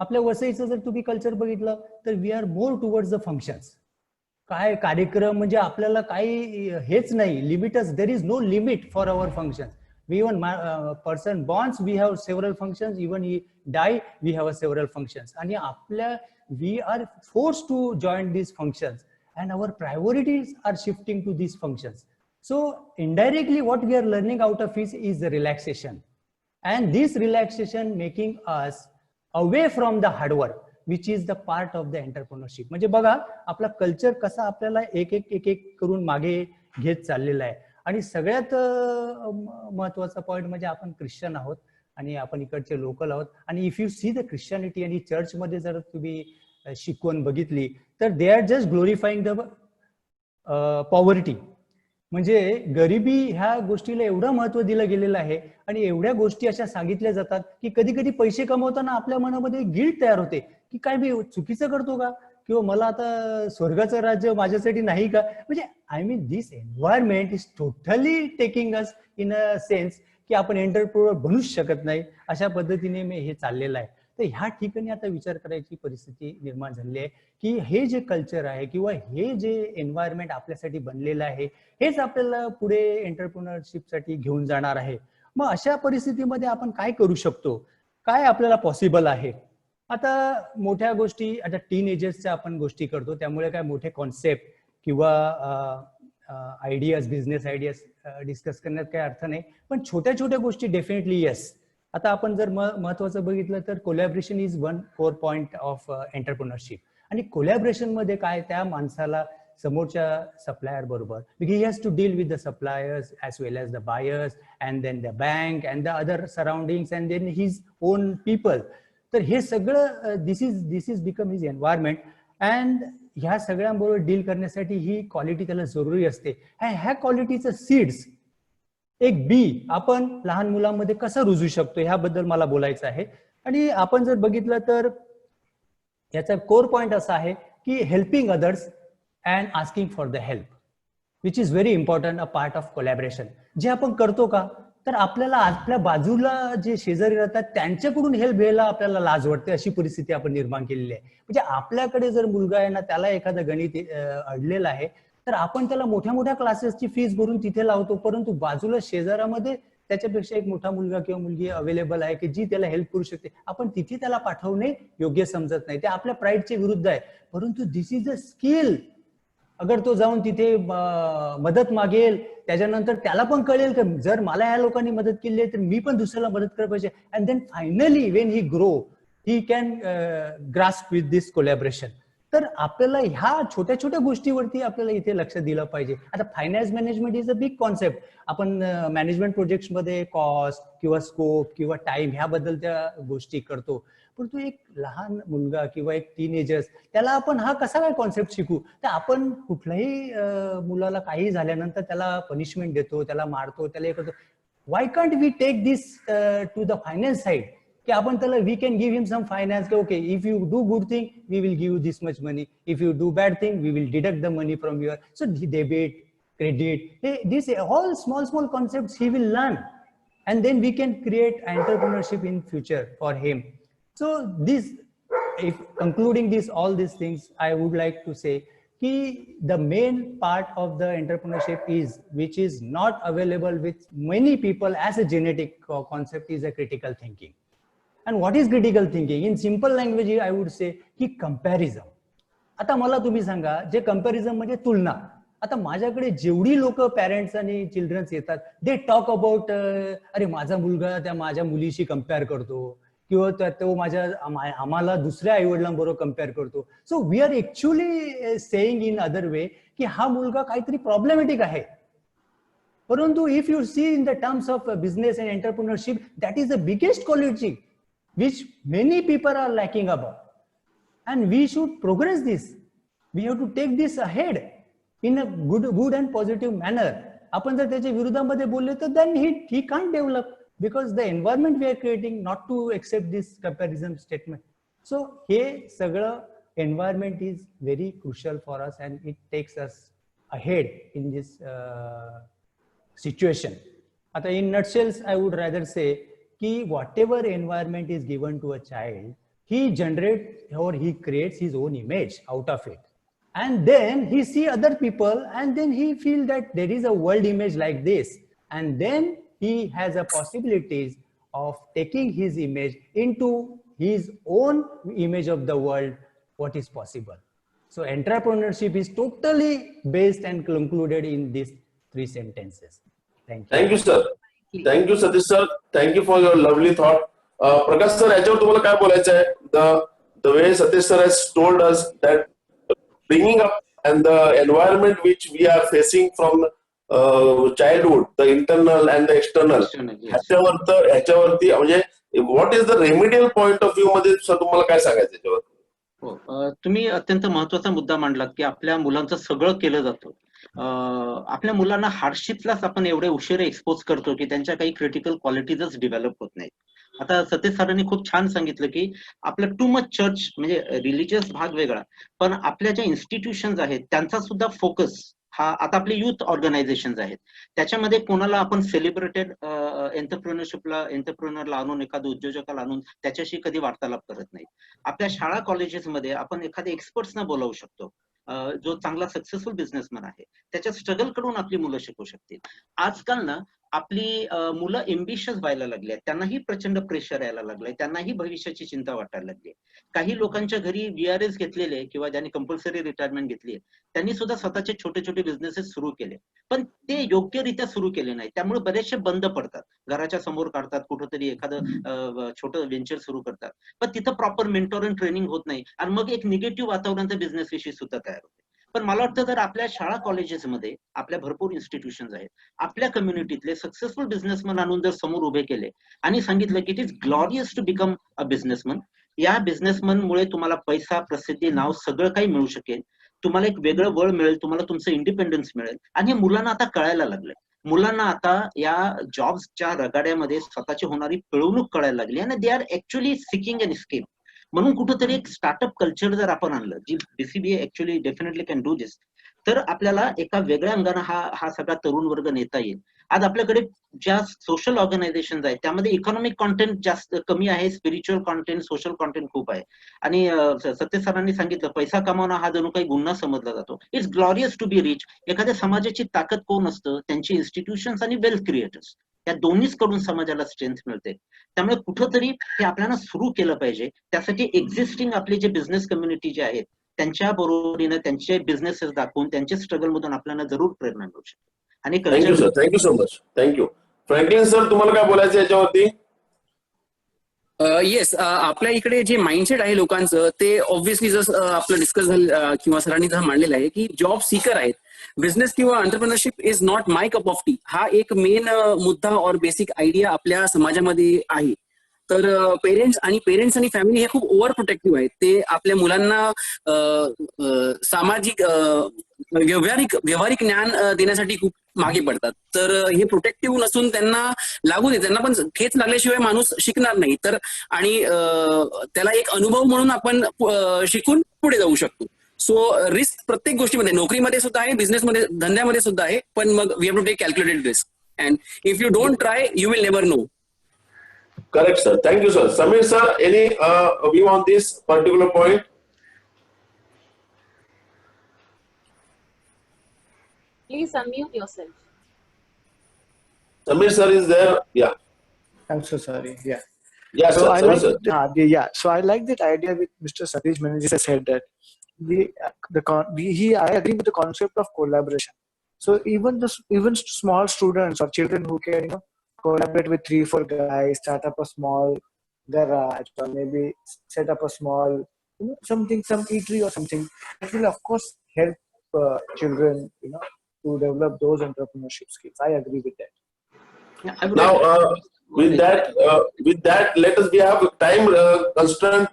आपल्या वसईचं जर तुम्ही कल्चर बघितलं तर we are more towards the functions. काय कार्यक्रम म्हणजे आपल्याला काही हेच नाही, लिमिटच, there is no limit for our functions. Even person borns, we have several functions. Even he die, we have several functions. And we are forced to join these functions, and our priorities are shifting to these functions. So indirectly, what we are learning out of it is the relaxation, and this relaxation making us away from the hard work, which is the part of the entrepreneurship. म्हणजे बघा आपला culture कसा आपल्याला एक एक करून मागे घेत चाललेला आहे. आणि सगळ्यात महत्वाचा पॉइंट म्हणजे आपण ख्रिश्चन आहोत आणि आपण इकडचे लोकल आहोत. आणि if you see the Christianity आणि चर्चमध्ये जर तुम्ही शिकवण बघितली तर they are just glorifying the poverty. म्हणजे गरिबी ह्या गोष्टीला एवढं महत्व दिलं गेलेलं आहे आणि एवढ्या गोष्टी अशा सांगितल्या जातात की कधी कधी पैसे कमवताना आपल्या मनामध्ये गिल्ट तयार होते की काय मी चुकीचं करतो का, किंवा मला आता स्वर्गाचं राज्य माझ्यासाठी नाही का. म्हणजे I mean this environment is totally taking us in a sense की आपण एंटरप्रेन्योर बनूच शकत नाही, अशा पद्धतीने हे चाललेलं आहे. तर ह्या ठिकाणी आता विचार करायची परिस्थिती निर्माण झालेली आहे की हे जे कल्चर आहे किंवा हे जे एन्व्हायरमेंट आपल्यासाठी बनलेलं आहे हेच आपल्याला पुढे एंटरप्रेन्योरशिपसाठी घेऊन जाणार आहे. मग अशा परिस्थितीमध्ये आपण काय करू शकतो, काय आपल्याला पॉसिबल आहे. आता मोठ्या गोष्टी, आता टीन एजर्सच्या आपण गोष्टी करतो त्यामुळे काय मोठे कॉन्सेप्ट किंवा आयडियाज, बिझनेस आयडियाज डिस्कस करण्यात काही अर्थ नाही, पण छोट्या छोट्या गोष्टी डेफिनेटली येस. आता आपण जर महत्वाचं बघितलं तर collaboration is one core point of entrepreneurship. आणि कोलॅबरेशन मध्ये काय, त्या माणसाला समोरच्या सप्लायर बरोबर, because he has to deal with the suppliers as well as the buyers and then the bank and the other surroundings and then his own people. तर हे सगळं this is become his environment. अँड ह्या सगळ्यांबरोबर deal करण्यासाठी ही quality त्याला जरुरी असते. ह्या क्वालिटीचं सीड्स, एक बी आपण लहान मुलांमध्ये कसं रुजू शकतो ह्याबद्दल मला बोलायचं आहे. आणि आपण जर बघितलं तर याचा कोर पॉइंट असा आहे की helping others and asking for the help, which is very important, a part of collaboration. जे आपण करतो का, तर आपल्याला आपल्या बाजूला जे शेजारी राहतात त्यांच्याकडून हेल्प घ्यायला आपल्याला लाज वाटते, अशी परिस्थिती आपण निर्माण केलेली आहे. म्हणजे आपल्याकडे जर मुलगा आहे ना, त्याला एखादं गणित अडलेलं आहे, तर आपण त्याला मोठ्या मोठ्या क्लासेसची फीस भरून तिथे लावतो, परंतु बाजूला शेजारामध्ये त्याच्यापेक्षा एक मोठा मुलगा किंवा मुलगी अवेलेबल आहे की जी त्याला हेल्प करू शकते, आपण तिथे त्याला पाठवणे योग्य समजत नाही. ते आपल्या प्राईडच्या विरुद्ध आहे. परंतु दिस इज अ स्किल. अगर तो जाऊन तिथे मदत मागेल, त्याच्यानंतर त्याला पण कळेल की जर मला ह्या लोकांनी मदत केली आहे तर मी पण दुसऱ्याला मदत करायला पाहिजे. And then finally when he grow he can grasp with this collaboration. तर आपल्याला ह्या छोट्या छोट्या गोष्टीवरती आपल्याला इथे लक्ष दिलं पाहिजे. आता finance management is a big concept. आपण मॅनेजमेंट प्रोजेक्ट मध्ये कॉस्ट किंवा स्कोप किंवा टाइम ह्याबद्दल त्या गोष्टी करतो, परंतु एक लहान मुलगा किंवा एक टीनेजर्स त्याला आपण हा कसा काय कॉन्सेप्ट शिकू. तर आपण कुठल्याही मुलाला काही झाल्यानंतर त्याला पनिशमेंट देतो, त्याला मारतो, त्याला हे करतो. Why can't we take this to the finance side, की आपण त्याला we can give him some finance, okay if you do good thing we will give this much money, if you do bad thing we will deduct the money from your. So debit, credit, this all small concepts he will learn, and then we can create entrepreneurship in future for him. So this, if concluding this all these things, I would like to say ki the main part of the entrepreneurship is, which is not available with many people as a genetic concept, is a critical thinking. And what is critical thinking? In simple language I would say ki comparison. आता मला तुम्ही सांगा, जे comparison म्हणजे तुलना. आता माझ्याकडे जेवढी लोक parents आणि चिल्ड्रन्स येतात, दे टॉक अबाउट अरे माझा मुलगा त्या माझ्या मुलीशी कम्पेअर करतो किंवा तो आम्हाला दुसऱ्या आई वडिलांबरोबर कम्पेअर करतो. So we are actually saying in other way की हा मुलगा काहीतरी प्रॉब्लेमॅटिक आहे. परंतु if you see in the terms of business and entrepreneurship, that is the biggest quality which many people are lacking about, and we should progress this. We have to take this ahead in a good and positive manner. आपण जर त्याच्या विरोधामध्ये बोलले तर then he can't develop, because the environment we are creating not to accept this comparison statement. So हे सगळं environment is very crucial for us and it takes us ahead in this situation. आता in nutshells I would rather say कि whatever environment is given to a child, he generates or he creates his own image out of it. And then he see other people and then he feel that there is a world image like this, and then he has a possibilities of taking his image into his own image of the world, what is possible. So entrepreneurship is totally based and concluded in these 3 sentences. Thank you. Thank you sir. Thank you Satish sir. Thank you for your lovely thought. Prakash sir, याच्यावर तुम्हाला काय बोलायचं आहे? The way Satish sir has told us that bringing up and the environment which we are facing from childhood, the internal and the external, ह्याच्यावरती म्हणजे what is the remedial point of view मध्ये sir तुम्हाला काय सांगायचं याच्यावर? हो, तुम्ही अत्यंत महत्वाचा मुद्दा मांडलात की आपल्या मुलांचं सगळं केलं जातं. आपल्या मुलांना हार्डशिपलाच आपण एवढे उशिरा एक्सपोज करतो की त्यांच्या काही क्रिटिकल क्वालिटीजच डेव्हलप होत नाहीत. आता सतीश सरांनी खूप छान सांगितलं की आपलं टू मच चर्च म्हणजे रिलिजियस भाग वेगळा, पण आपल्या ज्या इन्स्टिट्यूशन्स आहेत त्यांचा सुद्धा फोकस हा, आता आपले युथ ऑर्गनायझेशन आहेत त्याच्यामध्ये कोणाला आपण सेलिब्रेटेड एंटरप्रेन्योरला आणून, एखाद्या उद्योजकाला आणून त्याच्याशी कधी वार्तालाप करत नाही. आपल्या शाळा कॉलेजेसमध्ये आपण एखाद्या एक्सपर्ट्सना बोलावू शकतो जो चांगला सक्सेसफुल बिझनेसमॅन आहे, त्याच्या स्ट्रगल कडून आपली मुलं शिकू शकतील. आजकाल ना आपली मुलं एम्बिशियस व्हायला लागली आहेत, त्यांनाही प्रचंड प्रेशर यायला लागलंय, त्यांनाही भविष्याची चिंता वाटायला लागली. काही लोकांच्या घरी VRS घेतलेले किंवा ज्यांनी कंपल्सरी रिटायरमेंट घेतली त्यांनी सुद्धा स्वतःचे छोटे छोटे बिझनेसेस सुरू केले, पण ते योग्यरित्या सुरू केले नाही, त्यामुळे बरेचसे बंद पडतात. घराच्या समोर काढतात, कुठंतरी एखादं छोटं व्हेंचर सुरू करतात, पण तिथं प्रॉपर मेंटॉर अँड ट्रेनिंग होत नाही आणि मग एक निगेटिव्ह वातावरण त्या बिझनेस विषयी सुद्धा तयार होते. पण मला वाटतं जर आपल्या शाळा कॉलेजेसमध्ये आपल्या भरपूर इन्स्टिट्यूशन्स आहेत, आपल्या कम्युनिटीतले सक्सेसफुल बिझनेसमन आणून जर समोर उभे केले आणि सांगितलं की it is glorious to become a businessman, या बिझनेसमन मुळे तुम्हाला पैसा, प्रसिद्धी, नाव सगळं काही मिळू शकेल, तुम्हाला एक वेगळं बळ मिळेल, तुम्हाला तुमचं इंडिपेंडन्स मिळेल. आणि हे मुलांना आता कळायला लागलंय. मुलांना आता या जॉब्सच्या रगाड्यामध्ये स्वतःची होणारी पिळवणूक कळायला लागली आणि they are actually seeking an escape. म्हणून कुठंतरी एक स्टार्टअप कल्चर जर आपण आणलं, जी BCBA actually definitely can do this, तर आपल्याला एका वेगळ्या अंगाने हा सगळा तरुण वर्ग नेता येईल. आज आपल्याकडे ज्या सोशल ऑर्गनायझेशन आहेत त्यामध्ये इकॉनॉमिक कॉन्टेंट जास्त कमी आहे, स्पिरिच्युअल कॉन्टेंट, सोशल कॉन्टेंट खूप आहे. आणि सत्य सरांनी सांगितलं पैसा कमावणं हा जणू काही गुन्हा समजला जातो. It's glorious to be rich. एखाद्या समाजाची ताकद कोण असतं, त्यांची इन्स्टिट्यूशन्स आणि वेल्थ क्रिएटर्स, या दोन्हीच कडून समाजाला स्ट्रेंथ मिळते. त्यामुळे कुठंतरी हे आपल्याला सुरू केलं पाहिजे. त्यासाठी एक्झिस्टिंग आपले जे बिझनेस कम्युनिटी जे आहेत त्यांच्या बरोबरीनं त्यांचे बिझनेसेस दाखवून त्यांच्या स्ट्रगल मधून आपल्याला जरूर प्रेरणा मिळू शकते. आणि thank you sir, thank you so much, thank you. Franklin sir, तुम्हाला काय बोलायचं याच्यावरती? येस, आपल्या इकडे जे माइंडसेट आहे लोकांचं ते ऑब्व्हियसली जसं आपलं डिस्कस झालं किंवा सरांनी जसं मांडलेलं आहे की जॉब सीकर आहेत. बिझनेस किंवा entrepreneurship is not my cup of T, हा एक मेन मुद्दा और बेसिक आयडिया आपल्या समाजामध्ये आहे. तर पेरेंट्स आणि फॅमिली हे खूप ओव्हर प्रोटेक्टिव्ह आहेत. ते आपल्या मुलांना सामाजिक व्यवहारिक ज्ञान देण्यासाठी खूप मागे पडतात. तर हे प्रोटेक्टिव्ह नसून त्यांना लागू दे, त्यांना पण ठेच लागल्याशिवाय माणूस शिकणार नाही. तर आणि त्याला एक अनुभव म्हणून आपण शिकून पुढे जाऊ शकतो. सो रिस्क प्रत्येक गोष्टीमध्ये, नोकरीमध्ये सुद्धा आहे, बिझनेसमध्ये, धंद्यामध्ये सुद्धा आहे, पण मग we have to take calculated risk and if you don't try you will never know. Correct, sir. Thank you, sir. Samir, sir, any view on this particular point? Please unmute yourself. Samir, sir, is there? Yeah. I'm so sorry. Yeah. Yes, So sir. I Sorry, like sir. So I like that idea with Mr. Satish Manager said that I agree with the concept of collaboration. So even small students or children who can collaborate with 3-4 guys, start up a small garage, or maybe set up a small some eatery or something, that will of course help children to develop those entrepreneurship skills. I agree with that. Yeah, I would Now, like with that, we have time constraint.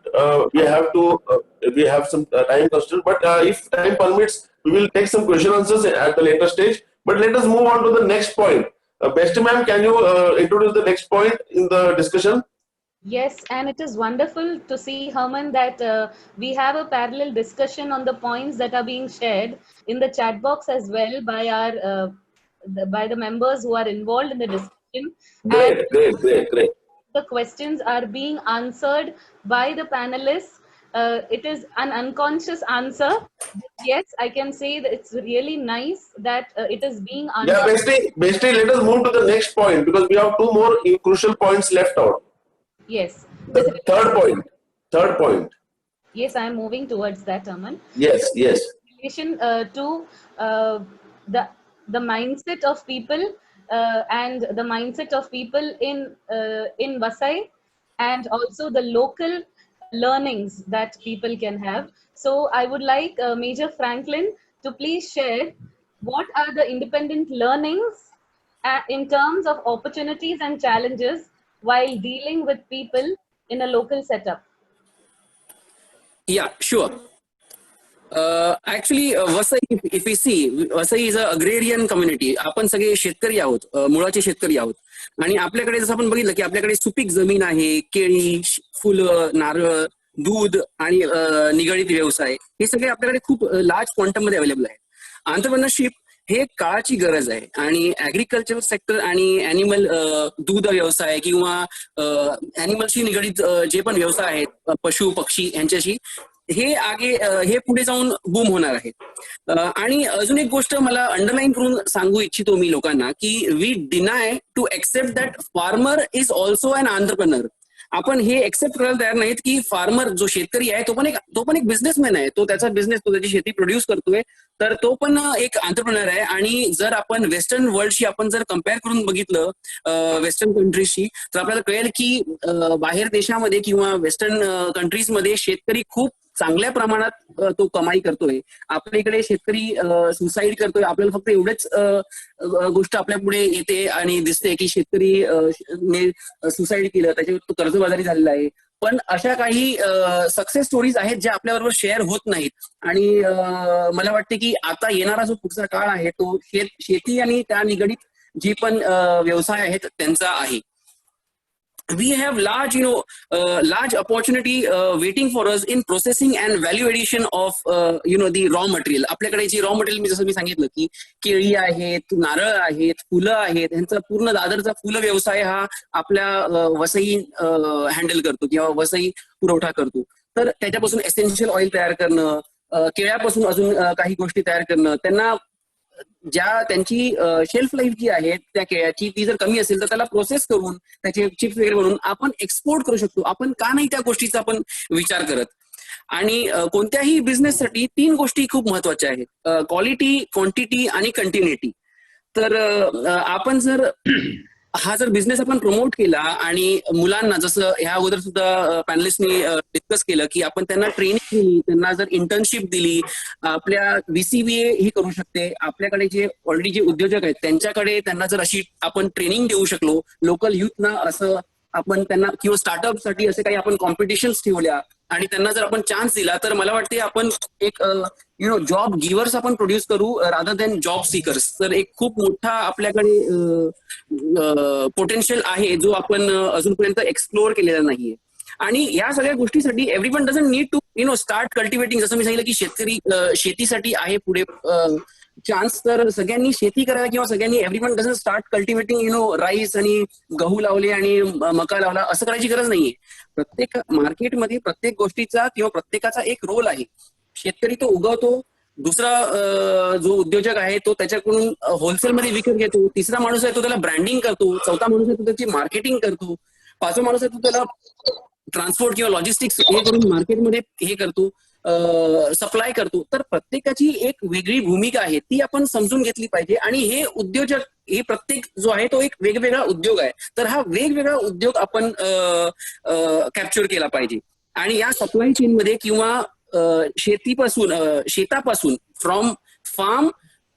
We have some time constraint, but if time permits, we will take some question answers at the later stage. But let us move on to the next point. Besti ma'am, can you introduce the next point in the discussion? Yes, and it is wonderful to see, Herman, that we have a parallel discussion on the points that are being shared in the chat box as well by by the members who are involved in the discussion. Great. The questions are being answered by the panelists. It is an unconscious answer. Yes, I can say that it's really nice that it is being answered. Yeah, Besti, let us move to the next point because we have 2 more crucial points left out. Yes. The third point. Yes, I am moving towards that, Aman. Yes. In relation to the mindset of people and the mindset of people in Vasai, and also the local learnings that people can have. So I would like Major Franklin to please share what are the independent learnings in terms of opportunities and challenges while dealing with people in a local setup. Yeah, sure. Actually, Vasai, if we see, Vasai is an agrarian community. आपण सगळे शेतकरी आहोत, मुळाचे शेतकरी आहोत. आणि आपल्याकडे जसं आपण बघितलं की आपल्याकडे सुपीक जमीन आहे, केळी, फुलं, नारळ, दूध आणि निगडित व्यवसाय हे सगळे आपल्याकडे खूप लार्ज क्वांटम मध्ये अवेलेबल आहे. एंटरप्रेन्योरशिप हे काळाची गरज आहे आणि ऍग्रिकल्चर सेक्टर आणि ॲनिमल दूध व्यवसाय किंवा ॲनिमलशी निगडित जे पण व्यवसाय आहेत, पशु पक्षी यांच्याशी हे पुढे जाऊन बूम होणार आहे. आणि अजून एक गोष्ट मला अंडरलाईन करून सांगू इच्छितो मी लोकांना, की we deny to accept that farmer is also an entrepreneur. आपण हे एक्सेप्ट करायला तयार नाहीत की फार्मर जो शेतकरी आहे तो पण एक बिझनेसमॅन आहे. तो त्याचा बिझनेस, तो त्याची शेती प्रोड्यूस करतोय, तर तो पण एक एंटरप्रेन्योर आहे. आणि जर आपण वेस्टर्न वर्ल्डशी आपण जर कम्पेअर करून बघितलं वेस्टर्न कंट्रीजशी, तर आपल्याला कळेल की बाहेर देशामध्ये किंवा वेस्टर्न कंट्रीजमध्ये शेतकरी खूप चांगल्या प्रमाणात तो कमाई करतोय. आपल्या इकडे शेतकरी सुसाईड करतोय. आपल्याला फक्त एवढेच गोष्ट आपल्या पुढे येते आणि दिसते की शेतकरी सुसाईड केलं, त्याच्यावर तो कर्जबाजारी झालेला आहे. पण अशा काही सक्सेस स्टोरीज आहेत ज्या आपल्याबरोबर शेअर होत नाहीत. आणि मला वाटते की आता येणारा जो पुढचा काळ आहे तो शेती आणि त्या निगडीत जी पण व्यवसाय आहेत त्यांचा आहे. We have large opportunity waiting for us in processing and value addition of the raw material. आपल्याकडे जी रॉ मटेरियल जसं मी सांगितलं की केळी आहेत, नारळ आहेत, फुलं आहेत, यांचा पूर्ण दादरचा फुलं व्यवसाय हा आपल्या वसई हँडल करतो किंवा वसई पुरवठा करतो. तर त्याच्यापासून एसेन्शियल ऑइल तयार करणं, केळ्यापासून अजून काही गोष्टी तयार करणं, त्यांना ज्या त्यांची शेल्फ लाईफ जी आहे त्या केळ्याची ती जर कमी असेल तर त्याला प्रोसेस करून त्याचे चिप्स वगैरे बनवून आपण एक्सपोर्ट करू शकतो. आपण का नाही त्या गोष्टीचा आपण विचार करत. आणि कोणत्याही बिझनेससाठी 3 गोष्टी खूप महत्वाच्या आहेत, क्वालिटी, क्वांटिटी आणि कंटिन्युटी. तर आपण जर हा जर बिझनेस आपण प्रमोट केला आणि मुलांना, जसं ह्या अगोदर सुद्धा पॅनलिस्टनी डिस्कस केलं की आपण त्यांना ट्रेनिंग दिली, त्यांना जर इंटर्नशिप दिली, आपल्या BCBA ही करू शकते. आपल्याकडे जे ऑलरेडी जे उद्योजक आहेत त्यांच्याकडे त्यांना जर अशी आपण ट्रेनिंग देऊ शकलो, लोकल युथना असं आपण त्यांना, किंवा स्टार्टअपसाठी असे काही आपण कॉम्पिटिशन्स ठेवल्या आणि त्यांना जर आपण चान्स दिला, तर मला वाटते आपण एक जॉब गिव्हर्स आपण प्रोड्यूस करू रादर दॅन जॉब सीकर्स. तर एक खूप मोठा आपल्याकडे पोटेन्शियल आहे जो आपण अजूनपर्यंत एक्सप्लोअर केलेला नाहीये. आणि या सगळ्या गोष्टीसाठी everyone doesn't need to start cultivating. जसं मी सांगितलं की शेतीसाठी आहे पुढे चान्स, तर सगळ्यांनी शेती करायला किंवा सगळ्यांनी everyone doesn't start cultivating rice आणि गहू लावले आणि मका लावला असं करायची गरज नाहीये. प्रत्येक मार्केटमध्ये प्रत्येक गोष्टीचा किंवा प्रत्येकाचा एक रोल आहे. शेतकरी तो उगवतो, दुसरा जो उद्योजक आहे तो त्याच्याकडून होलसेलमध्ये विकत घेतो, तिसरा माणूस आहे तो त्याला ब्रँडिंग करतो, चौथा माणूस आहे तो त्याची मार्केटिंग करतो, पाचवा माणूस आहे तो त्याला ट्रान्सपोर्ट किंवा लॉजिस्टिक्स हे करून मार्केटमध्ये हे करतो, सप्लाय करतो. तर प्रत्येकाची एक वेगळी भूमिका आहे, ती आपण समजून घेतली पाहिजे. आणि हे उद्योजक, हे प्रत्येक जो आहे तो एक वेगवेगळा उद्योग आहे. तर हा वेगवेगळा उद्योग आपण कॅप्चर केला पाहिजे. आणि या सप्लाय चेनमध्ये किंवा शेतापासून from farm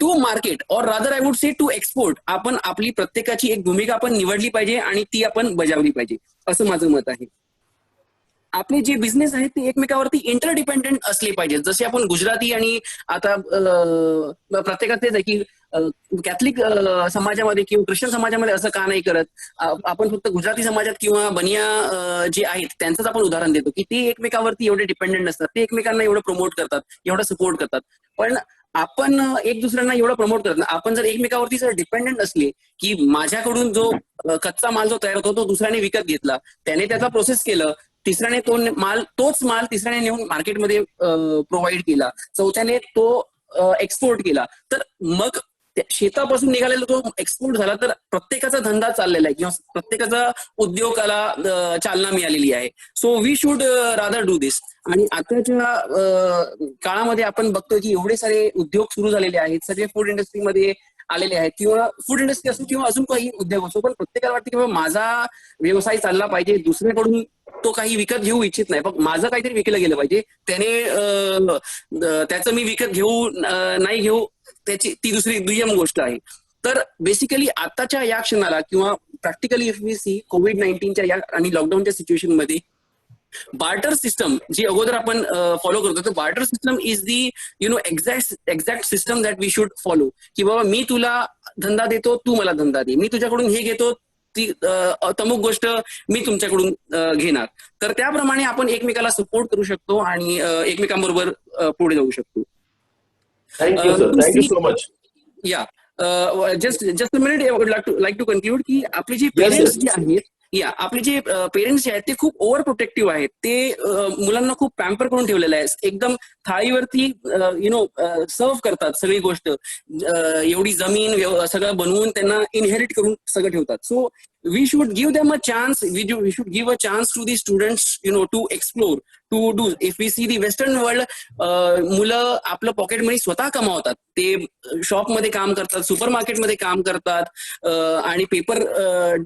to market or rather I would say to export, आपण आपली प्रत्येकाची एक भूमिका आपण निवडली पाहिजे आणि ती आपण बजावली पाहिजे, असं माझं मत आहे. आपले जे बिझनेस आहेत ते एकमेकावरती इंटरडिपेंडेंट असले पाहिजेत. जसे आपण गुजराती आणि आता प्रत्येकात तेच आहे की कॅथलिक समाजामध्ये किंवा ख्रिश्चन समाजामध्ये असं का नाही करत. आपण फक्त गुजराती समाजात किंवा बनिया जे आहेत त्यांचंच आपण उदाहरण देतो की ते एकमेकावरती एवढे डिपेंडेंट नसतात, ते एकमेकांना एवढं प्रमोट करतात, एवढं सपोर्ट करतात. पण आपण एक दुसऱ्यांना एवढं प्रमोट करत नाही. आपण जर एकमेकावरती जर डिपेंडेंट असले की माझ्याकडून जो कच्चा माल जो तयार होतो तो दुसऱ्याने विकत घेतला, त्याने त्याचा प्रोसेस केलं, तिसऱ्याने तोच माल तिसऱ्याने नेऊन मार्केटमध्ये प्रोव्हाइड केला, चौथ्याने तो एक्सपोर्ट केला, तर मग शेतापासून निघालेला तो एक्सपोर्ट झाला, तर प्रत्येकाचा धंदा चाललेला आहे किंवा प्रत्येकाचा उद्योगाला चालना मिळालेली आहे. So we should rather do this. आणि आताच्या काळामध्ये आपण बघतोय की एवढे सारे उद्योग सुरू झालेले आहेत, सगळे फूड इंडस्ट्रीमध्ये आलेले आहेत किंवा फूड इंडस्ट्री असो किंवा अजून काही उद्योग असो, पण प्रत्येकाला वाटतं की माझा व्यवसाय चालला पाहिजे, दुसऱ्याकडून तो काही विकत घेऊ इच्छित नाही, पण माझं काहीतरी विकलं गेलं पाहिजे, त्याचं मी विकत घेऊ नाही घेऊ त्याची ती दुय्यम गोष्ट आहे. तर बेसिकली आताच्या या क्षणाला किंवा प्रॅक्टिकली इफ वी सी कोविड-19च्या या आणि लॉकडाऊनच्या सिच्युएशन मध्ये बार्टर सिस्टम जी अगोदर आपण फॉलो करतो, तर barter system is the exact system that we should follow. की बाबा मी तुला धंदा देतो, तू मला धंदा दे, मी तुझ्याकडून हे घेतो, ती तमुक गोष्ट मी तुमच्याकडून घेणार. तर त्याप्रमाणे आपण एकमेकाला सपोर्ट करू शकतो आणि एकमेकांबरोबर पुढे जाऊ शकतो. Thank you sir, thank you so much. या just a minute, I would like to conclude की आपले जे पेरेंट्स जे आहेत या आपले जे पेरेंट्स आहेत ते खूप ओव्हर प्रोटेक्टिव्ह आहेत. ते मुलांना खूप पॅम्पर करून ठेवलेलं आहे. एकदम थाळीवरती सर्व करतात सगळी गोष्ट, एवढी जमीन सगळं बनवून त्यांना इनहेरिट करून सगळं ठेवतात. सो we should give them a chance. We should give a chance to the students, to explore, to do. If we see the Western world, मुलं आपलं पॉकेट मनी स्वतः कमावतात. ते शॉप मध्ये काम करतात, सुपरमार्केटमध्ये काम करतात आणि पेपर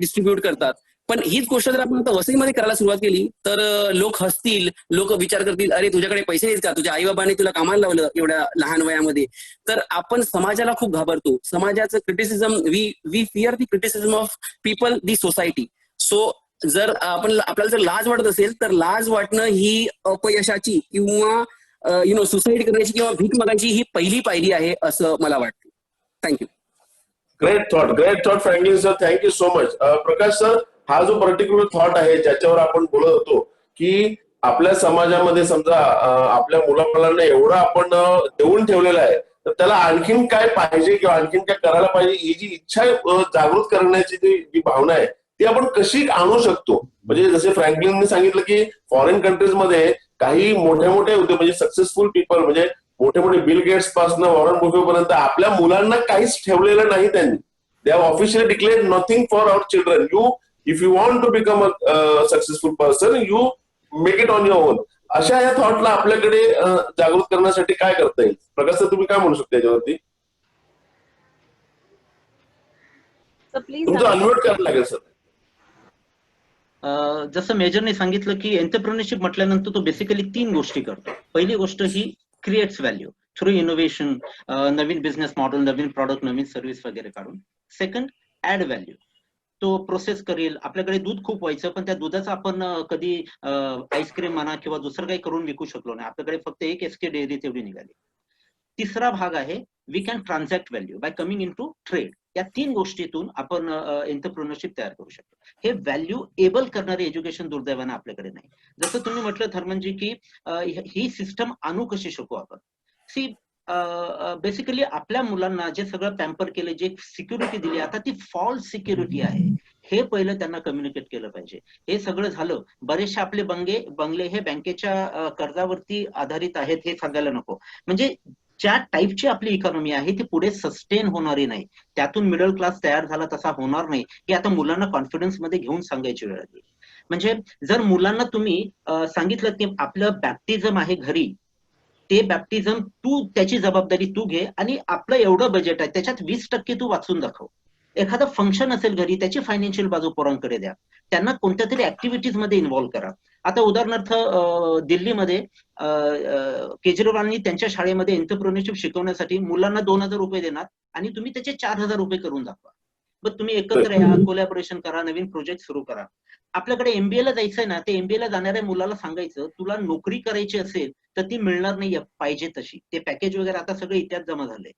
डिस्ट्रीब्यूट करतात. पण हीच गोष्ट जर आपण आता वसईमध्ये करायला सुरुवात केली तर लोक हसतील, लोक विचार करतील, अरे तुझ्याकडे पैसे नाहीत का, तुझ्या आई बाबांनी तुला कामाला लावलं एवढ्या लहान वयामध्ये. तर आपण समाजाला खूप घाबरतो. समाजाचं criticism, we fear the criticism of people, the society. So जर आपल्याला जर लाज वाटत असेल तर लाज वाटणं ही अपयशाची किंवा सुसाईड करण्याची किंवा भीक मागायची ही पहिली पायरी आहे असं मला वाटतं. Thank you. Great thought Franklin sir, thank you so much. Prakash sir, हा जो पर्टिक्युलर थॉट आहे ज्याच्यावर आपण बोलत होतो की आपल्या समाजामध्ये समजा आपल्या मुलामुलांना एवढं आपण देऊन ठेवलेलं आहे, तर त्याला आणखीन काय पाहिजे किंवा आणखीन काय करायला पाहिजे ही जी इच्छा जागृत करण्याची जी भावना आहे ती आपण कशी आणू शकतो. म्हणजे जसे फ्रँकलिनने सांगितलं की फॉरेन कंट्रीजमध्ये काही मोठे मोठे उद्योग म्हणजे सक्सेसफुल पीपल, म्हणजे मोठे मोठे बिल गेट्स पासून वॉरन बुफे पर्यंत आपल्या मुलांना काहीच ठेवलेलं नाही त्यांनी. They have officially declared nothing for our children. If you want to become a successful person, you make it on your own. अशा या थॉटला आपल्याकडे जागृत करण्यासाठी काय करता येईल? प्रकाश सर, तुम्ही काय म्हणू शकता याच्यावरती? तुमचं अनम्यूट करायला लागेल सर. जसं मेजरने सांगितलं की एंटरप्रेन्योरशिप म्हटल्यानंतर तो बेसिकली 3 गोष्टी करतो. पहिली गोष्ट ही क्रिएट्स व्हॅल्यू थ्रू इनोव्हेशन, नवीन बिझनेस मॉडेल, नवीन प्रॉडक्ट, नवीन सर्व्हिस वगैरे काढून. Second, add value. तो प्रोसेस करेल. आपल्याकडे दूध खूप व्हायचं पण त्या दुधाचं आपण कधी आईस्क्रीम म्हणा किंवा दुसरं काही करून विकू शकलो नाही. आपल्याकडे फक्त एक एसके डेअरी तेवढी निघाली. तिसरा भाग आहे we can transact value by coming into trade. या 3 गोष्टीतून आपण एंटरप्रेन्योरशिप तयार करू शकतो. हे व्हॅल्यू एबल करणारे एज्युकेशन दुर्दैवाने आपल्याकडे नाही. जसं तुम्ही म्हटलं धर्मनजी की ही सिस्टम आणू कशी शकू आपण. सी बेसिकली आपल्या मुलांना जे सगळं पॅम्पर केले, जे सिक्युरिटी दिली, आता ती फॉल्स सिक्युरिटी आहे. हे पहिलं त्यांना कम्युनिकेट केलं पाहिजे. हे सगळं झालं, बरेचसे आपले बंगले हे बँकेच्या कर्जावरती आधारित आहेत हे सांगायला नको. म्हणजे ज्या टाईपची आपली इकॉनॉमी आहे ती पुढे सस्टेन होणारी नाही. त्यातून मिडल क्लास तयार झाला तसा होणार नाही. हे आता मुलांना कॉन्फिडन्स मध्ये घेऊन सांगायची वेळ आली. म्हणजे जर मुलांना तुम्ही सांगितलं की आपलं बॅप्टिझम आहे घरी, ते बॅप्टिझम तू त्याची जबाबदारी तू घे आणि आपलं एवढं बजेट आहे त्याच्यात 20% तू वाचून दाखव. एखादं फंक्शन असेल घरी त्याची फायनान्शियल बाजू पोरांकडे द्या. त्यांना कोणत्या तरी ऍक्टिव्हिटीज मध्ये इन्व्हॉल्व्ह करा. आता उदाहरणार्थ दिल्लीमध्ये केजरीवालांनी त्यांच्या शाळेमध्ये एंटरप्रेन्योरशिप शिकवण्यासाठी मुलांना 2,000 रुपये देणार आणि तुम्ही त्याचे 4,000 रुपये करून दाखवा. बट तुम्ही एकत्र या, कोलॅबोरेशन करा, नवीन प्रोजेक्ट सुरू करा. आपल्याकडे एमबीए ला जायचंय ना, ते एमबीए ला जाणाऱ्या मुलाला सांगायचं तुला नोकरी करायची असेल तर ती मिळणार नाही पाहिजे तशी. ते पॅकेज वगैरे आता सगळे इतिहास जमा झाले.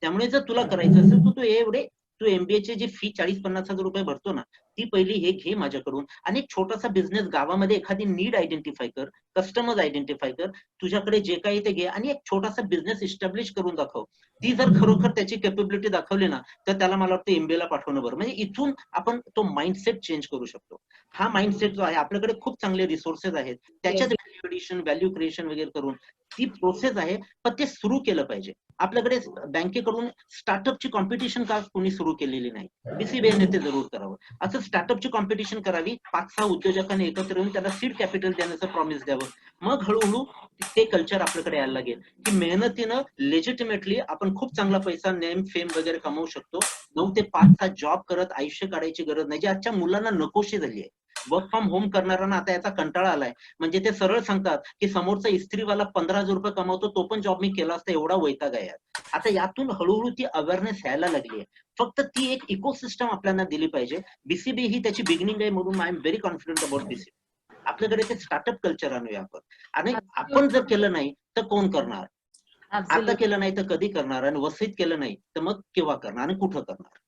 त्यामुळे जर तुला करायचं असेल तर तू एमबीएची जी फी 40-50 हजार रुपये भरतो ना, ती पहिली हे घे माझ्याकडून आणि एक छोटासा बिझनेस गावामध्ये एखादी नीड आयडेंटिफाय कर, कस्टमर्स आयडेंटिफाय कर, तुझ्याकडे जे काही ते घे आणि एक छोटासा बिझनेस इस्टॅब्लिश करून दाखव. ती जर खरोखर त्याची कॅपेबिलिटी दाखवली ना तर त्याला मला वाटतं एमबीएला पाठवणं बरं. म्हणजे इथून आपण तो माइंडसेट चेंज करू शकतो. हा माइंडसेट जो आहे आपल्याकडे खूप चांगले रिसोर्सेस आहेत, त्याच्यात व्हॅल्यू एडिशन, व्हॅल्यू क्रिएशन वगैरे करून ती प्रोसेस आहे. पण ते सुरू केलं पाहिजे. आपल्याकडे बँकेकडून स्टार्टअपची कॉम्पिटिशन का कोणी सुरू केलेली नाही. बीसीबीआयने ते जरूर करावं. असं स्टार्टअपची कॉम्पिटिशन करावी. 5-6 उद्योजकांनी एकत्र येऊन त्याला सीड कॅपिटल देण्याचं प्रॉमिस द्यावं. मग हळूहळू ते कल्चर आपल्याकडे यायला लागेल की मेहनतीनं लेजिटिमेटली आपण खूप चांगला पैसा, नेम, फेम वगैरे कमवू शकतो. 9 ते 5 जॉब करत आयुष्य काढायची गरज नाही, जी आजच्या मुलांना नकोशी झाली आहे. वर्क फ्रॉम होम करणाऱ्यांना आता याचा कंटाळा आलाय. म्हणजे ते सरळ सांगतात की समोरचा इस्त्रीवाला 15,000 रुपये कमवतो, तो पण जॉब मी केला असता, एवढा वैताग आहे. आता यातून हळूहळू ती अवेअरनेस यायला लागली आहे. फक्त ती एक इकोसिस्टम आपल्याला दिली पाहिजे. बीसीबी ही त्याची बिगिनिंग आहे म्हणून I am very confident about BCB. आपल्याकडे ते स्टार्टअप कल्चर आणूया आपण. आणि आपण जर केलं नाही तर कोण करणार? आता केलं नाही तर कधी करणार? आणि वसईत केलं नाही तर मग केव्हा करणार आणि कुठं करणार?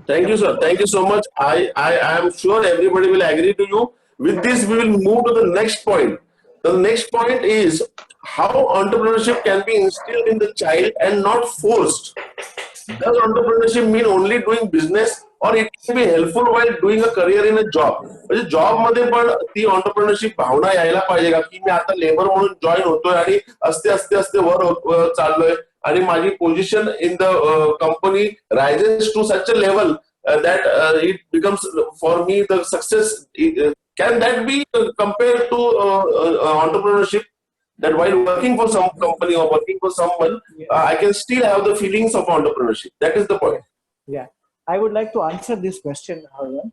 Thank you, sir. Thank you so much. I am sure everybody will agree to you. With this, we will move to the next point. The next point is how entrepreneurship can be instilled in the child and not forced. Does entrepreneurship mean only doing business or it can be helpful while doing a career in a job. म्हणजे job मध्ये पण ती entrepreneurship भावना यायला पाहिजे का, की मी आता labour म्हणून जॉईन होतोय आणि असते वर चाललोय आणि माझी position in the company rises to such a level that it becomes for me the success. Can that be compared to entrepreneurship, that while working for some company or working for someone, I can still have the feelings of entrepreneurship? That is the point. Yeah, I would like to answer this question, Harman.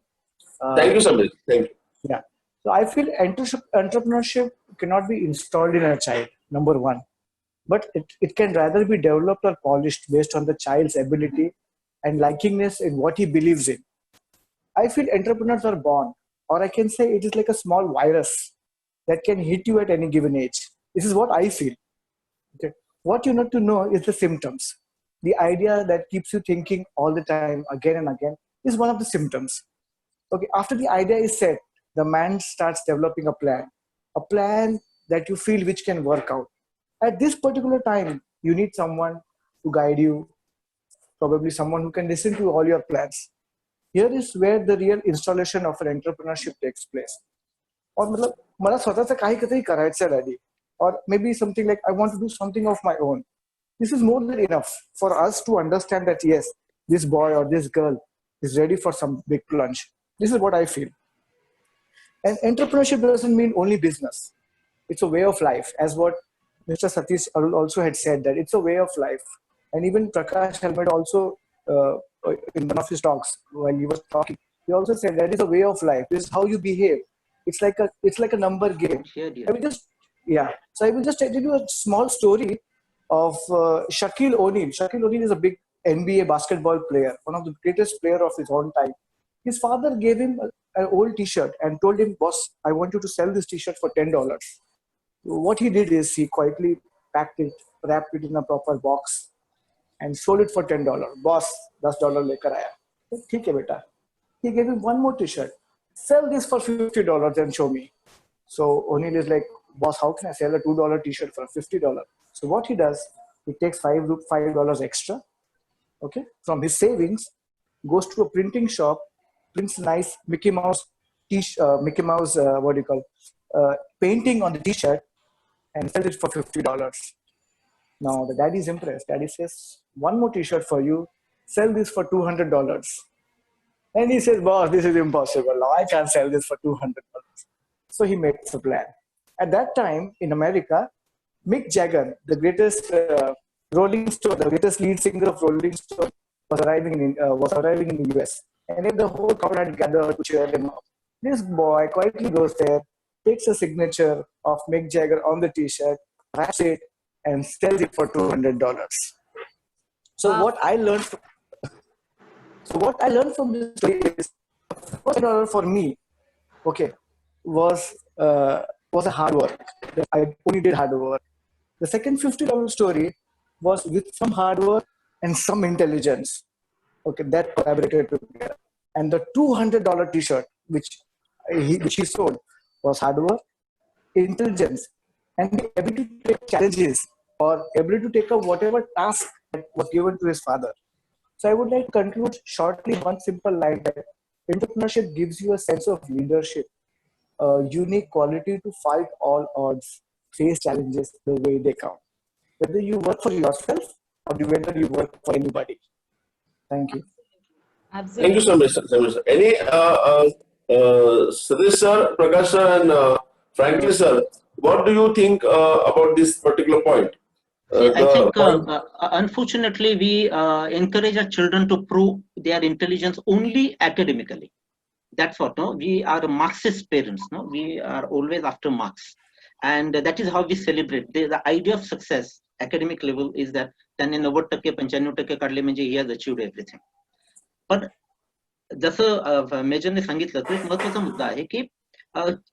Thank you, Samir. Thank you. Yeah, so I feel entrepreneurship cannot be installed in a child, number one, but it can rather be developed or polished based on the child's ability and likingness in what he believes in. I feel entrepreneurs are born, or I can say it is like a small virus that can hit you at any given age. This is what I feel. Okay. What you need to know is the symptoms. The idea that keeps you thinking all the time, again and again, is one of the symptoms. Okay. After the idea is set, the man starts developing a plan that you feel which can work out. At this particular time, you need someone to guide you, probably someone who can listen to all your plans. Here is where the real installation of an entrepreneurship takes place. और मतलब मला स्वतःचं काहीतरी करायचं daddy, or maybe something like I want to do something of my own. This is more than enough for us to understand that yes, this boy or this girl is ready for some big plunge. This is what I feel. And entrepreneurship doesn't mean only business. It's a way of life, as what Mr. Satish also had said, that it's a way of life. And even Prakash Helmet also, in one of his talks, when he was talking, he also said that is a way of life. This is how you behave. It's like a number game. I will just tell you a small story of Shaquille O'Neal. Shaquille O'Neal is a big NBA basketball player, one of the greatest player of his own time. His father gave him an old T-shirt and told him, "Boss, I want you to sell this T-shirt for $10." What he did is he quietly packed it, wrapped it in a proper box, and sold it for $10. Boss, $10 lekar aaya. ठीक है बेटा. He gave him one more T-shirt. Sell this for $50 and show me. So O'Neal is like, boss, how can I sell a $2 T-shirt for $50? So what he does, he takes $5 extra, okay, from his savings, goes to a printing shop, prints nice Mickey Mouse painting on the T-shirt, and sells it for $50. Now the daddy is impressed. Daddy says, "One more T-shirt for you. Sell this for $200." And he says, "Boss, this is impossible. Now I can't sell this for $200." So he makes a plan. At that time in America, Mick Jagger, the greatest Rolling Stone, the greatest lead singer of Rolling Stone, was arriving in the US, and then the whole crowd had gathered to cheer him up. This boy quietly goes there, takes a signature of Mick Jagger on the T-shirt, wraps it, and sells it for $200. So what I learned from this story is, $1 for me, okay, was a hard work. I only did hard work. The second $50 story was with some hard work and some intelligence, okay, that collaborated together. And the $200 T-shirt which he sold was hard work, intelligence, and the ability to take challenges or ability to take up whatever task that was given to his father. So I would like to conclude shortly one simple line that entrepreneurship gives you a sense of leadership, a unique quality to fight all odds, face challenges the way they come, whether you work for yourself or whether you work for anybody. Thank you. Absolutely. Thank you so much, sir. Any Satish sir, Prakash sir, and Franklin sir, what do you think about this particular point? I think, unfortunately, we encourage our children to prove their intelligence only academically. That's what, no? We are Marxist parents, no? We are always after Marx. And that is how we celebrate. The idea of success, academic level, is that त्यांनी 90%, 95% काढले म्हणजे he has achieved everything. पण जसं मेजरने सांगितलं, तो एक महत्वाचा मुद्दा आहे की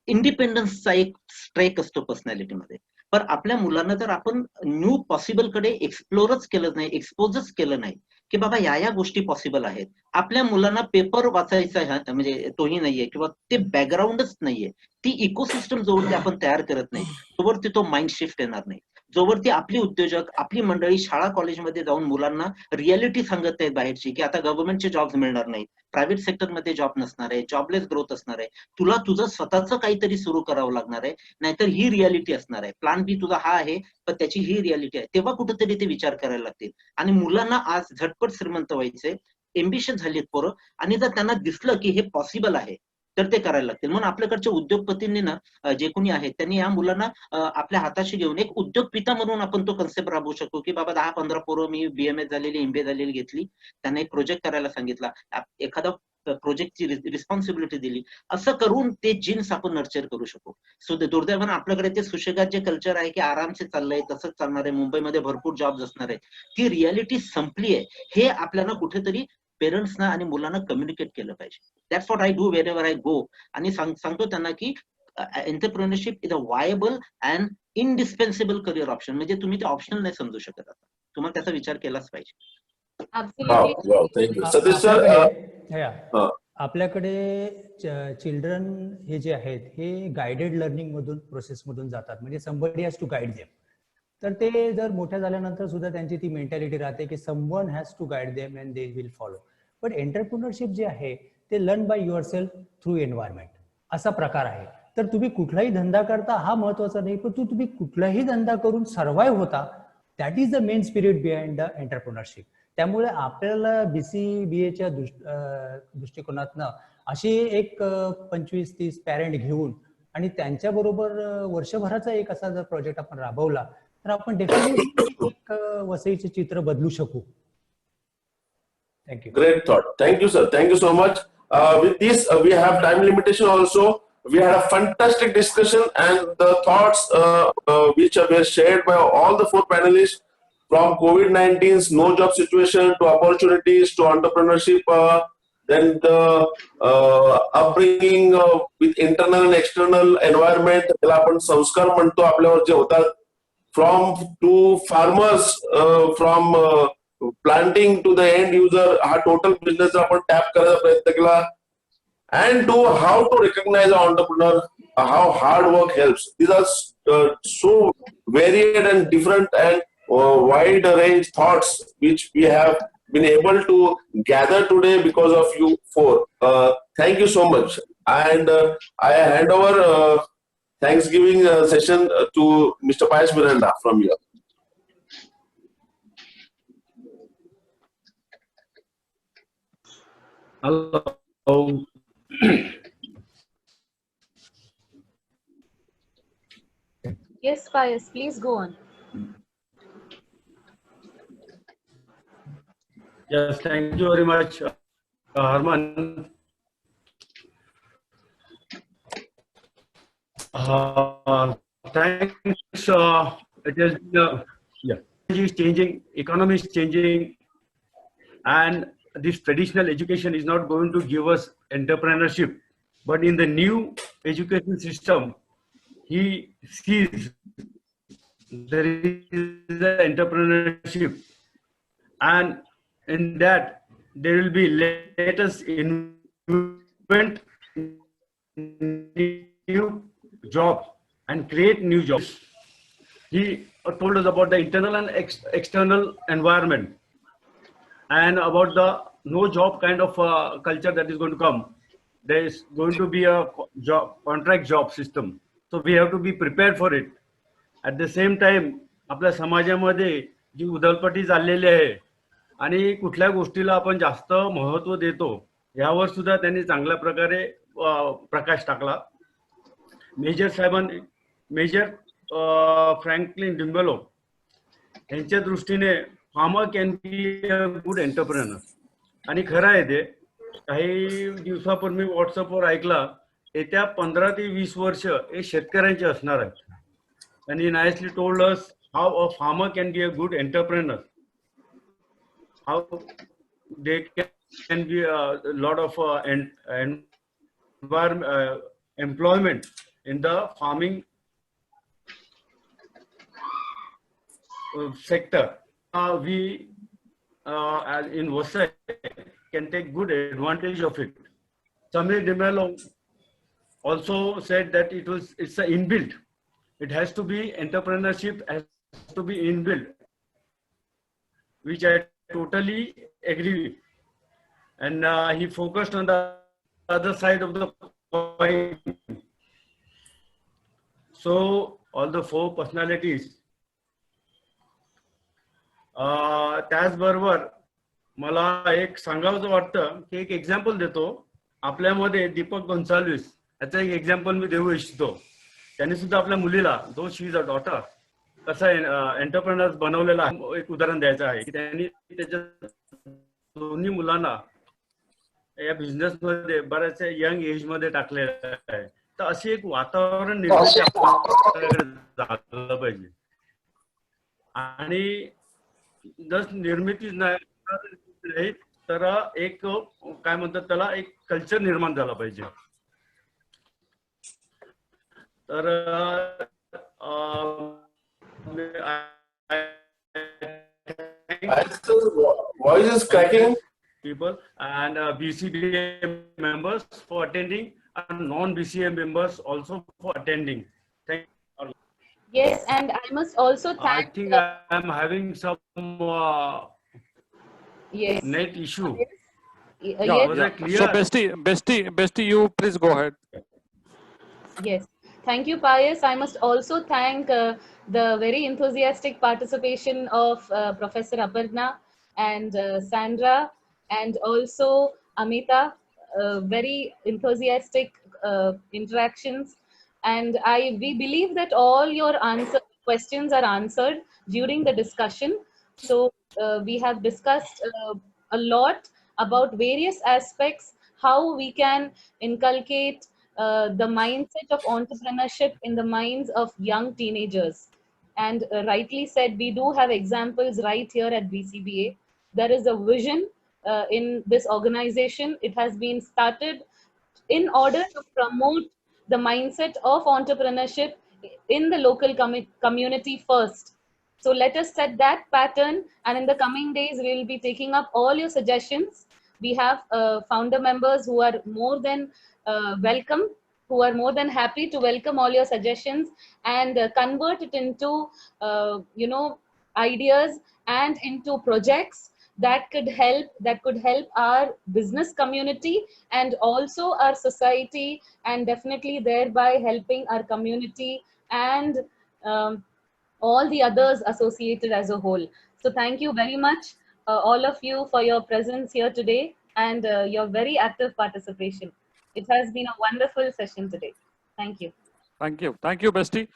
इंडिपेंडन्सचा एक स्ट्राईक असतो पर्सनॅलिटीमध्ये. पण आपल्या मुलांना जर आपण न्यू पॉसिबल कडे एक्सप्लोरच केलं नाही, एक्सपोजच केलं नाही की बाबा या गोष्टी पॉसिबल आहेत, आपल्या मुलांना पेपर वाचायचा म्हणजे तोही नाहीये किंवा ते बॅकग्राऊंडच नाहीये, ती इकोसिस्टम जोवर आपण तयार करत नाही तोवर तो माइंड शिफ्ट येणार नाही. जोवरती आपली उद्योजक, आपली मंडळी शाळा कॉलेजमध्ये जाऊन मुलांना रियालिटी सांगत आहेत बाहेरची, की आता गव्हर्नमेंटचे जॉब्स मिळणार नाहीत, प्रायव्हेट सेक्टरमध्ये जॉब नसणार आहे, जॉबलेस ग्रोथ असणार आहे, तुला तुझं स्वतःचं काहीतरी सुरू करावं लागणार आहे, नाहीतर ही रियालिटी असणार आहे. प्लॅन बी तुझा हा आहे, पण त्याची ही रियालिटी आहे. तेव्हा कुठेतरी ते विचार करायला लागतील. आणि मुलांना आज झटपट श्रीमंत व्हायचे, एम्बिशन झालीत पोरं, आणि जर त्यांना दिसलं की हे पॉसिबल आहे तर ते करायला लागतील. म्हणून आपल्याकडच्या उद्योगपतींनी ना, जे कोणी आहेत त्यांनी या मुलांना आपल्या हाताशी घेऊन एक उद्योगपिता म्हणून आपण तो कन्सेप्ट राबवू शकतो, की बाबा 10-15 पोरं मी BMS झालेली, MBA झालेली घेतली, त्यांना एक प्रोजेक्ट करायला सांगितला, एखादा प्रोजेक्टची रिस्पॉन्सिबिलिटी दिली, असं करून ते जीन्स आपण नर्चर करू शकू. सो दुर्दैवानं आपल्याकडे ते सुशेगात जे कल्चर आहे की आरामसे चाललंय, तसंच चालणार आहे, मुंबईमध्ये भरपूर जॉब्स असणार आहे, ती रियालिटी संपली आहे. हे आपल्याला कुठेतरी पेरेंट्सना आणि मुलांना कम्युनिकेट केलं पाहिजे. That's what I do wherever I go. आणि सांगतो त्यांना की entrepreneurship is a viable and indispensable career option. म्हणजे तुम्ही ते ऑप्शनल नाही समजू शकत, आता तुम्हाला त्याचा विचार केलाच पाहिजे. Thank you Satish sir. आपल्याकडे चिल्ड्रन हे जे आहेत हे गाइडेड लर्निंग मधून प्रोसेस मधून जातात, म्हणजे somebody has to guide them. तर ते जर मोठ्या झाल्यानंतर सुद्धा त्यांची ती मेंटॅलिटी राहते की someone has to guide them and they will follow. पण एंटरप्रेन्योरशिप जे आहे ते learn by yourself through environment असा प्रकार आहे. तर तुम्ही कुठलाही धंदा करता हा महत्वाचा नाही, पण तुम्ही कुठलाही धंदा करून सर्व्हाइव्ह होता, that is the main spirit behind the entrepreneurship. त्यामुळे आपल्याला BCBAच्या दृष्टिकोनातनं अशी एक 25-30 पॅरेंट घेऊन आणि त्यांच्याबरोबर वर्षभराचा एक असा जर प्रोजेक्ट आपण राबवला तर आपण डेफिनेटली एक वसईचे चित्र बदलू शकू. Thank you. Great thought. Thank you, sir. Thank you so much. With this, we have time limitation also. We had a fantastic discussion, and the thoughts which were shared by all the 4 panelists, from COVID-19's no job situation to opportunities to entrepreneurship, then the upbringing with internal and external environment, त्याला आपण संस्कार म्हणतो आपल्यावर जे होतात, from to farmers, from planting to the end user, हा total business आपण tap करायचा प्रयत्न केला, and to how to recognize an entrepreneur, how hard work helps. These are so varied and different and wide range thoughts which we have been able to gather today because of you 4. Thank you so much. And I hand over Thanksgiving session to Mr. Payash Miranda from here. Hello. Yes, Payas, please go on. Yes, thank you very much, Harman. Thanks. It is is changing, economy is changing, and this traditional education is not going to give us entrepreneurship. But in the new education system, he sees there is the entrepreneurship, and in that there will be, let us invent new job and create new jobs. He told us about the internal and external environment, and about the no job kind of culture that is going to come. There is going to be a contract job system, so we have to be prepared for it. At the same time, आपल्या समाजामध्ये जी उधळपट्टी चाललेली आहे आणि कुठल्या गोष्टीला आपण जास्त महत्त्व देतो यावर सुद्धा त्यांनी चांगल्या प्रकारे प्रकाश टाकला. मेजर फ्रँकलिन डिम्बेलो यांच्या दृष्टीने farmer can be a good entrepreneur. आणि खरं आहे ते. काही दिवसापूर्वी व्हॉट्सअपवर ऐकला, येत्या 15 ते 20 वर्ष हे शेतकऱ्यांचे असणार आहेत. And he nicely told us how a farmer can be a good entrepreneur, how they can be a lot of employment in the farming sector. We as in Vasai can take good advantage of it. Samir Dimelo also said that it's a inbuilt. It has to be, entrepreneurship has to be inbuilt, which I totally agree with. And he focused on the other side of the coin. So all the four personalities, त्याचबरोबर मला एक सांगावं वाटतं की एक example देतो. आपल्यामध्ये दीपक गोन्साल्विस याचं एक एक्झाम्पल मी देऊ इच्छितो. त्यांनी सुद्धा आपल्या मुलीला, दो शी इज अ डॉटर, कसा एंटरप्रेनर बनवलेला आहे. एक उदाहरण द्यायचं आहे की त्यांनी त्याच्या दोन्ही मुलांना या बिझनेस मध्ये बऱ्याच यंग एज मध्ये टाकलेलं आहे. तर अशी एक वातावरण निर्मिती आपल्याकडे झालं पाहिजे. आणि जर निर्मितीच नाही तर एक काय म्हणतात त्याला, एक कल्चर निर्माण झाला पाहिजे. तर voice is cracking. People and BCBA members for attending and non-BCA members also for attending. Thank you. Yes, and I must also I thank. think I am having some Yes. net issue. Yes. Was I clear? So Bestie, you please go ahead. Yes, thank you, Pius. I must also thank the very enthusiastic participation of Professor Aparna and Sandra, and also Amita. Very enthusiastic interactions, and we believe that all your questions are answered during the discussion. So we have discussed a lot about various aspects, how we can inculcate the mindset of entrepreneurship in the minds of young teenagers. And rightly said, we do have examples right here at BCBA. There is a vision in this organization. It has been started in order to promote the mindset of entrepreneurship in the local community first. So let us set that pattern, and in the coming days, we will be taking up all your suggestions. We have founder members who are more than welcome, who are more than happy to welcome all your suggestions and convert it into, ideas and into projects that could help our business community and also our society, and definitely thereby helping our community and all the others associated as a whole. So thank you very much, all of you, for your presence here today and your very active participation. It has been a wonderful session today. Thank you. Thank you, Bestie.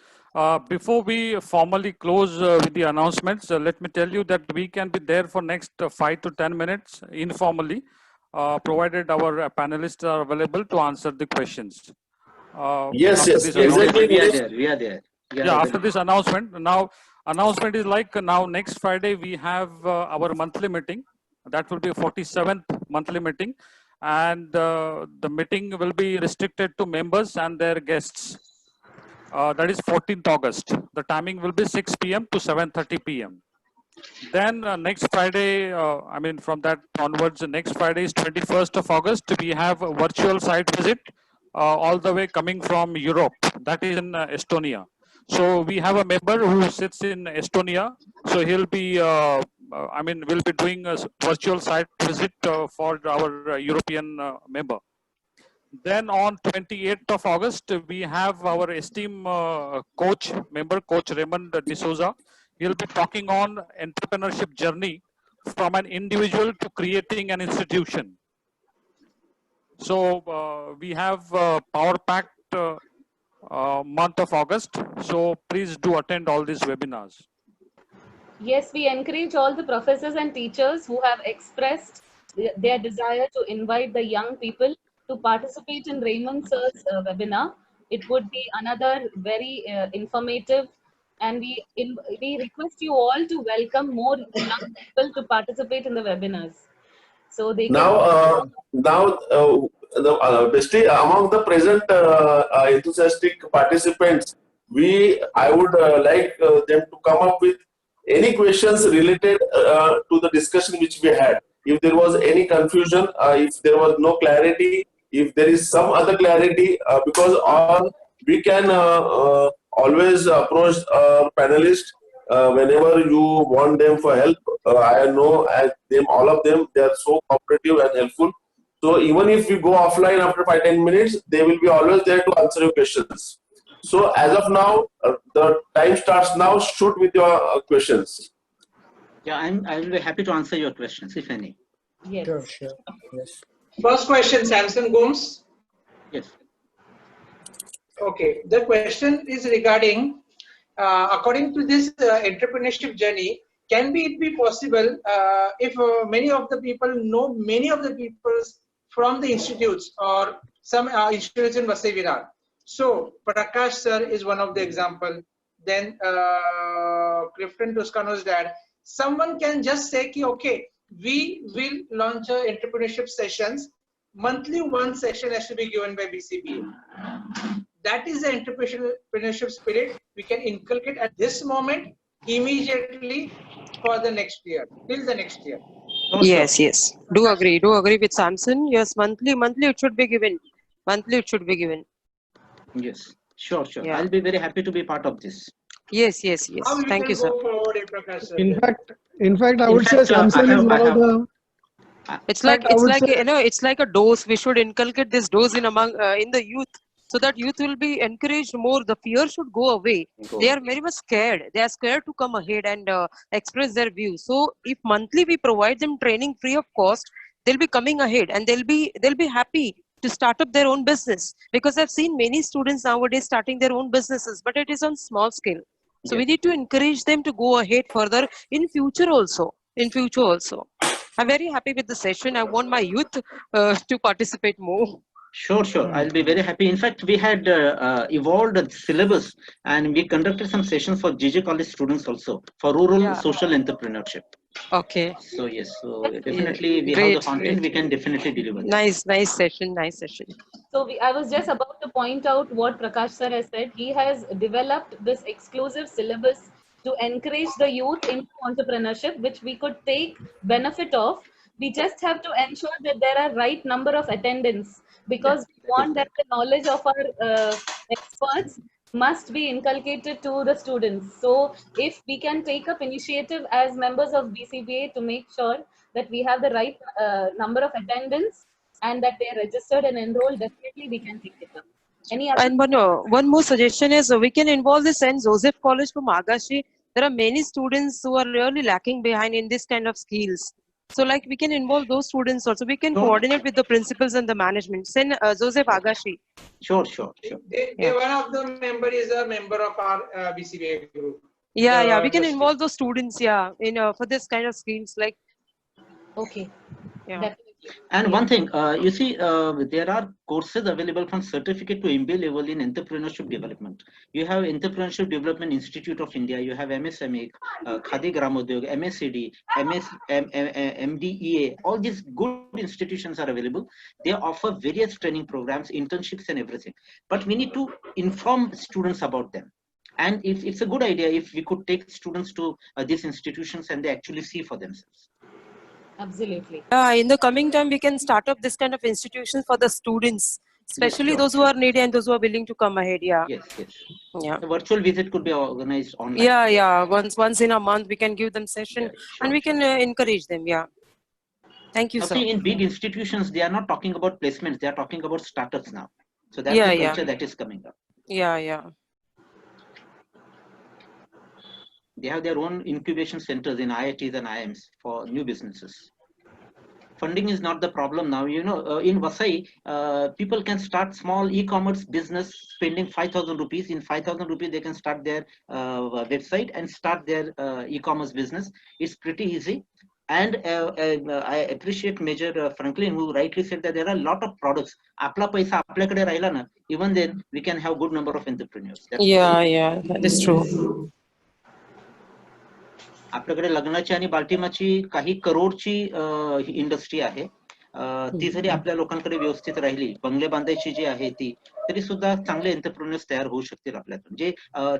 Before we formally close with the announcements, let me tell you that we can be there for next 5 to 10 minutes informally, provided our panelists are available to answer the questions. Yes, exactly. We are there. Yeah, after this announcement, now announcement is like now next Friday we have our monthly meeting. That will be 47th monthly meeting, and the meeting will be restricted to members and their guests. That is 14th August. The timing will be 6 p.m. to 7:30 p.m. Then next Friday, from that onwards, next Friday is 21st of August. We have a virtual site visit all the way coming from Europe. That is in Estonia. So we have a member who sits in Estonia. So he'll be, we'll be doing a virtual site visit for our European member. Then on 28th of August, we have our esteemed coach Raymond D'Souza. He'll be talking on entrepreneurship journey from an individual to creating an institution. So we have power-packed month of August. So please do attend all these webinars. Yes, we encourage all the professors and teachers who have expressed their desire to invite the young people to participate in Raymond Sir's webinar. It would be another very informative, and we request you all to welcome more young people to participate in the webinars. So they now Bestie, among the present enthusiastic participants, I would like them to come up with any questions related to the discussion which we had. If there was any confusion, if there was no clarity, if there is some other clarity, because we can always approach our panelists whenever you want them for help, I know them, all of them, they are so cooperative and helpful. So even if you go offline after 5-10 minutes, they will be always there to answer your questions. So as of now, the time starts now. Shoot with your questions. Yeah, I will be happy to answer your questions, if any. Yes. Sure. Yes. First question, Samson Gomes. Yes. Okay, the question is regarding, according to this entrepreneurship journey, can it be possible if many of the people know many of the people from the institutes or some institutes in Vasai Virar? So Prakash sir is one of the example. Then Clifton Toscano's dad. Someone can just say, ki, okay, we will launch entrepreneurship sessions. Monthly, one session has to be given by BCBA. That is the entrepreneurship spirit we can inculcate at this moment, immediately for the next year, till the next year. Yes. Do agree with Samson. Yes, monthly it should be given. Monthly it should be given. Yes. Sure. Yeah. I'll be very happy to be part of this. Yes. How we Thank can you, sir. go forward, Prakash sir? In fact, I would say Samson is one of the. It's like a dose. We should inculcate this dose in the youth, so that youth will be encouraged more. The fear should go away. They are very much scared. They are scared to come ahead and express their views. So if monthly we provide them training free of cost, they'll be coming ahead and they'll be happy to start up their own business, because I've seen many students nowadays starting their own businesses, but it is on small scale. So we need to encourage them to go ahead further in future also. I'm very happy with the session. I want my youth to participate more. Sure. I'll be very happy. In fact, we had evolved a syllabus and we conducted some sessions for GJ College students also for rural social entrepreneurship. Okay. So yes, definitely we have the content. We can definitely deliver. Nice session. So I was just about to point out what Prakash sir has said. He has developed this exclusive syllabus to encourage the youth into entrepreneurship, which we could take benefit of. We just have to ensure that there are right number of attendants, because we want that the knowledge of our experts must be inculcated to the students. So if we can take up initiative as members of BCBA to make sure that we have the right number of attendants and that they are registered and enrolled, definitely we can take it up. Any other? And one more suggestion is we can involve the St. Joseph College from Agashi. There are many students who are really lacking behind in this kind of skills. So like we can involve those students also. We can coordinate with the principals and the management. St. Joseph Agashi. Sure. One of the member is a member of our BCBA group. Yeah. We can involve those students. In for this kind of skills like. Okay. Yeah. Definitely. And one thing, you see, there are courses available from certificate to MBA level in entrepreneurship development. You have Entrepreneurship Development Institute of India, you have MSME, Khadi Gramodyog, MSCD, MDEA, all these good institutions are available. They offer various training programs, internships and everything. But we need to inform students about them. And it's a good idea if we could take students to these institutions and they actually see for themselves. Absolutely. In the coming time, we can start up this kind of institutions for the students, especially those who are needy and those who are willing to come ahead. Yes. Yeah. A virtual visit could be organized online. Yeah. Once in a month, we can give them session and we can encourage them. Yeah. Thank you, sir. See, in big institutions, they are not talking about placements; they are talking about startups now. So that's the culture that is coming up. Yeah. They have their own incubation centers in IITs and IIMs for new businesses. Funding is not the problem now. In Vasai, people can start small e-commerce business spending 5,000 rupees. In 5,000 rupees, they can start their website and start their e-commerce business. It's pretty easy. And I appreciate Major Franklin, who rightly said that there are a lot of products. Apla paisa aplakade raila na, even then, we can have good number of entrepreneurs. That is true. आपल्याकडे लग्नाची आणि बाल्टिमाची काही करोडची industry आहे. ती जरी आपल्या लोकांकडे व्यवस्थित राहिली, बंगले बांधायची जी आहे ती, तरी सुद्धा चांगले एंटरप्रेन्योर्स तयार होऊ शकतील आपल्यातून. जे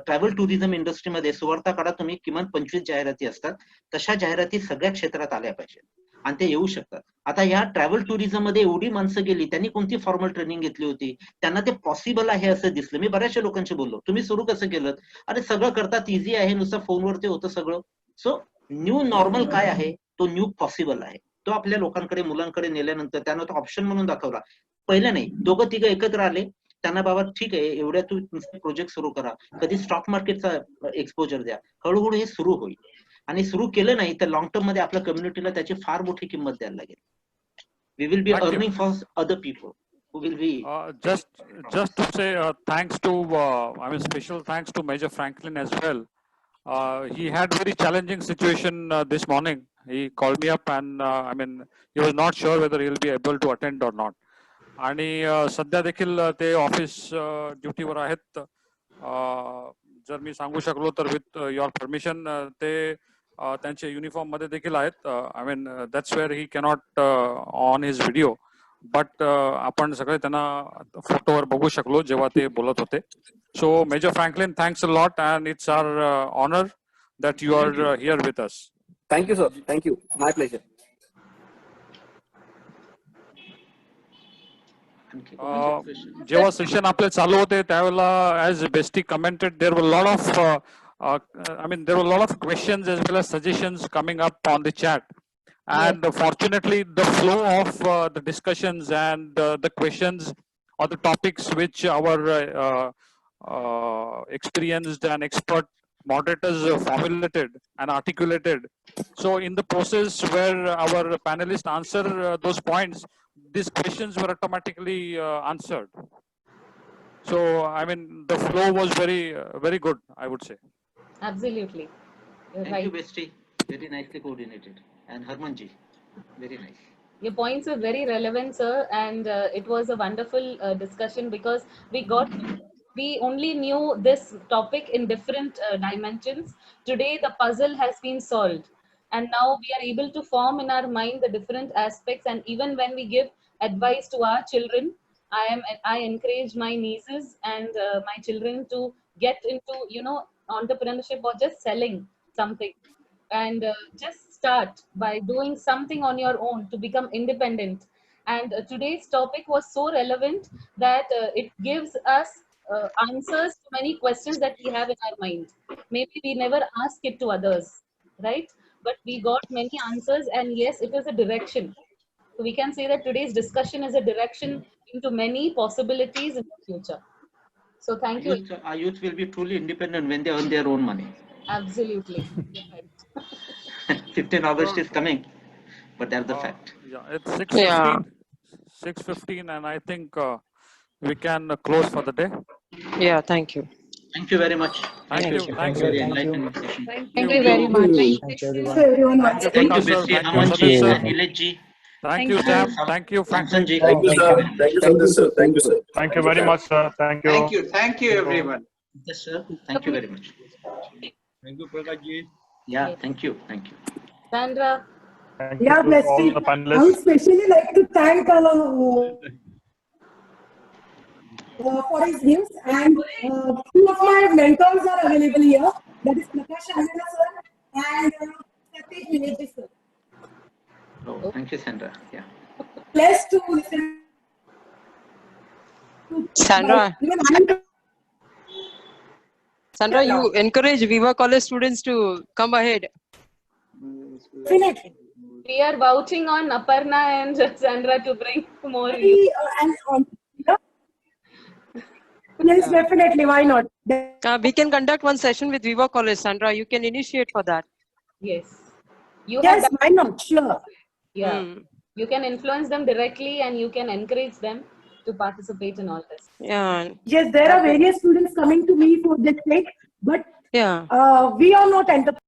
ट्रॅव्हल टुरिझम इंडस्ट्रीमध्ये सुवर्ता काळात तुम्ही किमान 25 जाहिराती असतात, तशा जाहिराती सगळ्या क्षेत्रात आल्या पाहिजेत. आणि ते येऊ शकतात. आता ह्या ट्रॅव्हल टुरिझम मध्ये एवढी माणसं गेली, त्यांनी कोणती फॉर्मल ट्रेनिंग घेतली होती? त्यांना ते पॉसिबल आहे असं दिसलं. मी बऱ्याचशा लोकांशी बोललो, तुम्ही सुरू कसं केलं? अरे सगळं करतात, इझी आहे, नुसतं फोनवरती होतं सगळं. सो न्यू नॉर्मल काय आहे? तो न्यू पॉसिबल आहे. तो आपल्या लोकांकडे, मुलांकडे नेल्यानंतर त्यांना तो ऑप्शन म्हणून दाखवला. पहिलं नाही, दोघं तिघं एकत्र आले, त्यांना बाबा ठीक आहे, एवढ्या तू प्रोजेक्ट सुरू करा, कधी स्टॉक मार्केटचा एक्सपोजर द्या, हळूहळू हे सुरू होईल. आणि सुरू केलं नाही तर लॉंग टर्म मध्ये आपल्या कम्युनिटीला त्याची फार मोठी किंमत द्यायला लागेल. We will be earning for other people who will be Just to say thanks to special thanks to Major Franklin as well. He had very challenging situation this morning. He called me up and he was not sure whether he will be able to attend or not. आणि सध्या देखील ते office ड्युटीवर आहेत. जर मी सांगू शकलो तर with your permission ते त्यांचे युनिफॉर्म मध्ये देखील आहेत. That's where he cannot on his video, but आपण सगळे त्यांना फोटोवर बघू शकलो जेव्हा ते बोलत होते. So major Franklin, thanks a lot and it's our honour that you are here with us. Thank you, sir. Thank you. My pleasure. जेव्हा सेशन आपले चालू होते त्यावेळेला, as Besti commented, there were a lot of questions as well as suggestions coming up on the chat. And fortunately, the flow of the discussions and the questions or the topics which our experienced and expert moderators formulated and articulated. So in the process where our panelists answer those points, these questions were automatically answered. So the flow was very good, I would say. Absolutely. You're thank right. you, Besti. Very nicely coordinated. And Harmanji, very nice. Your points were very relevant, sir, and it was a wonderful discussion because we only knew this topic in different dimensions. Today, the puzzle has been solved, and now we are able to form in our mind the different aspects. And even when we give advice to our children, I encourage my nieces and my children to get into entrepreneurship or just selling something, and just start by doing something on your own to become independent. And today's topic was so relevant that it gives us answers to many questions that we have in our mind. Maybe we never ask it to others, right? But we got many answers, and yes, it is a direction. So we can say that today's discussion is a direction into many possibilities in the future. So thank you. Our youth will be truly independent when they earn their own money. Absolutely. 15 August is coming, but that's the fact. Yeah, it's 6:15, and I think we can close for the day. Yeah, thank you. Thank you very much. Thank you. Thank you. Very enlightening session. Thank you very much. Thank you, everyone. Thank you, Besti, Hamanji, and Nilesh. Thank you, Sam. Thank you, Franklin. Thank you, sir. Thank you, Sandesh, sir. Thank you, sir. Thank you very much, sir. Thank you. Thank you, everyone. Yes, sir. Thank you very much. Thank you, Prakashji. Yeah, thank you. Thank you. Sandra. Thank you Yeah, to Besti. all the I would panelists. especially like to thank for his views, and two of my mentors are available here. That is Prakash Anjana sir and Satish Vineji sir. Oh, thank you, Sandra. Yeah. Blessed to listen. Sandra. Even I'm Sandra, you encourage Viva College students to come ahead. definitely. We are vouching on Aparna and Sandra to bring more. Yes, definitely. Why not? We can conduct one session with Viva College, Sandra. You can initiate for that. Yes. You Yes, have why not? Sure. Yeah. You can influence them directly and you can encourage them to participate in all this. Yeah. Yes, there are various students coming to me for this sake, but Yeah. we are not entrepreneurs.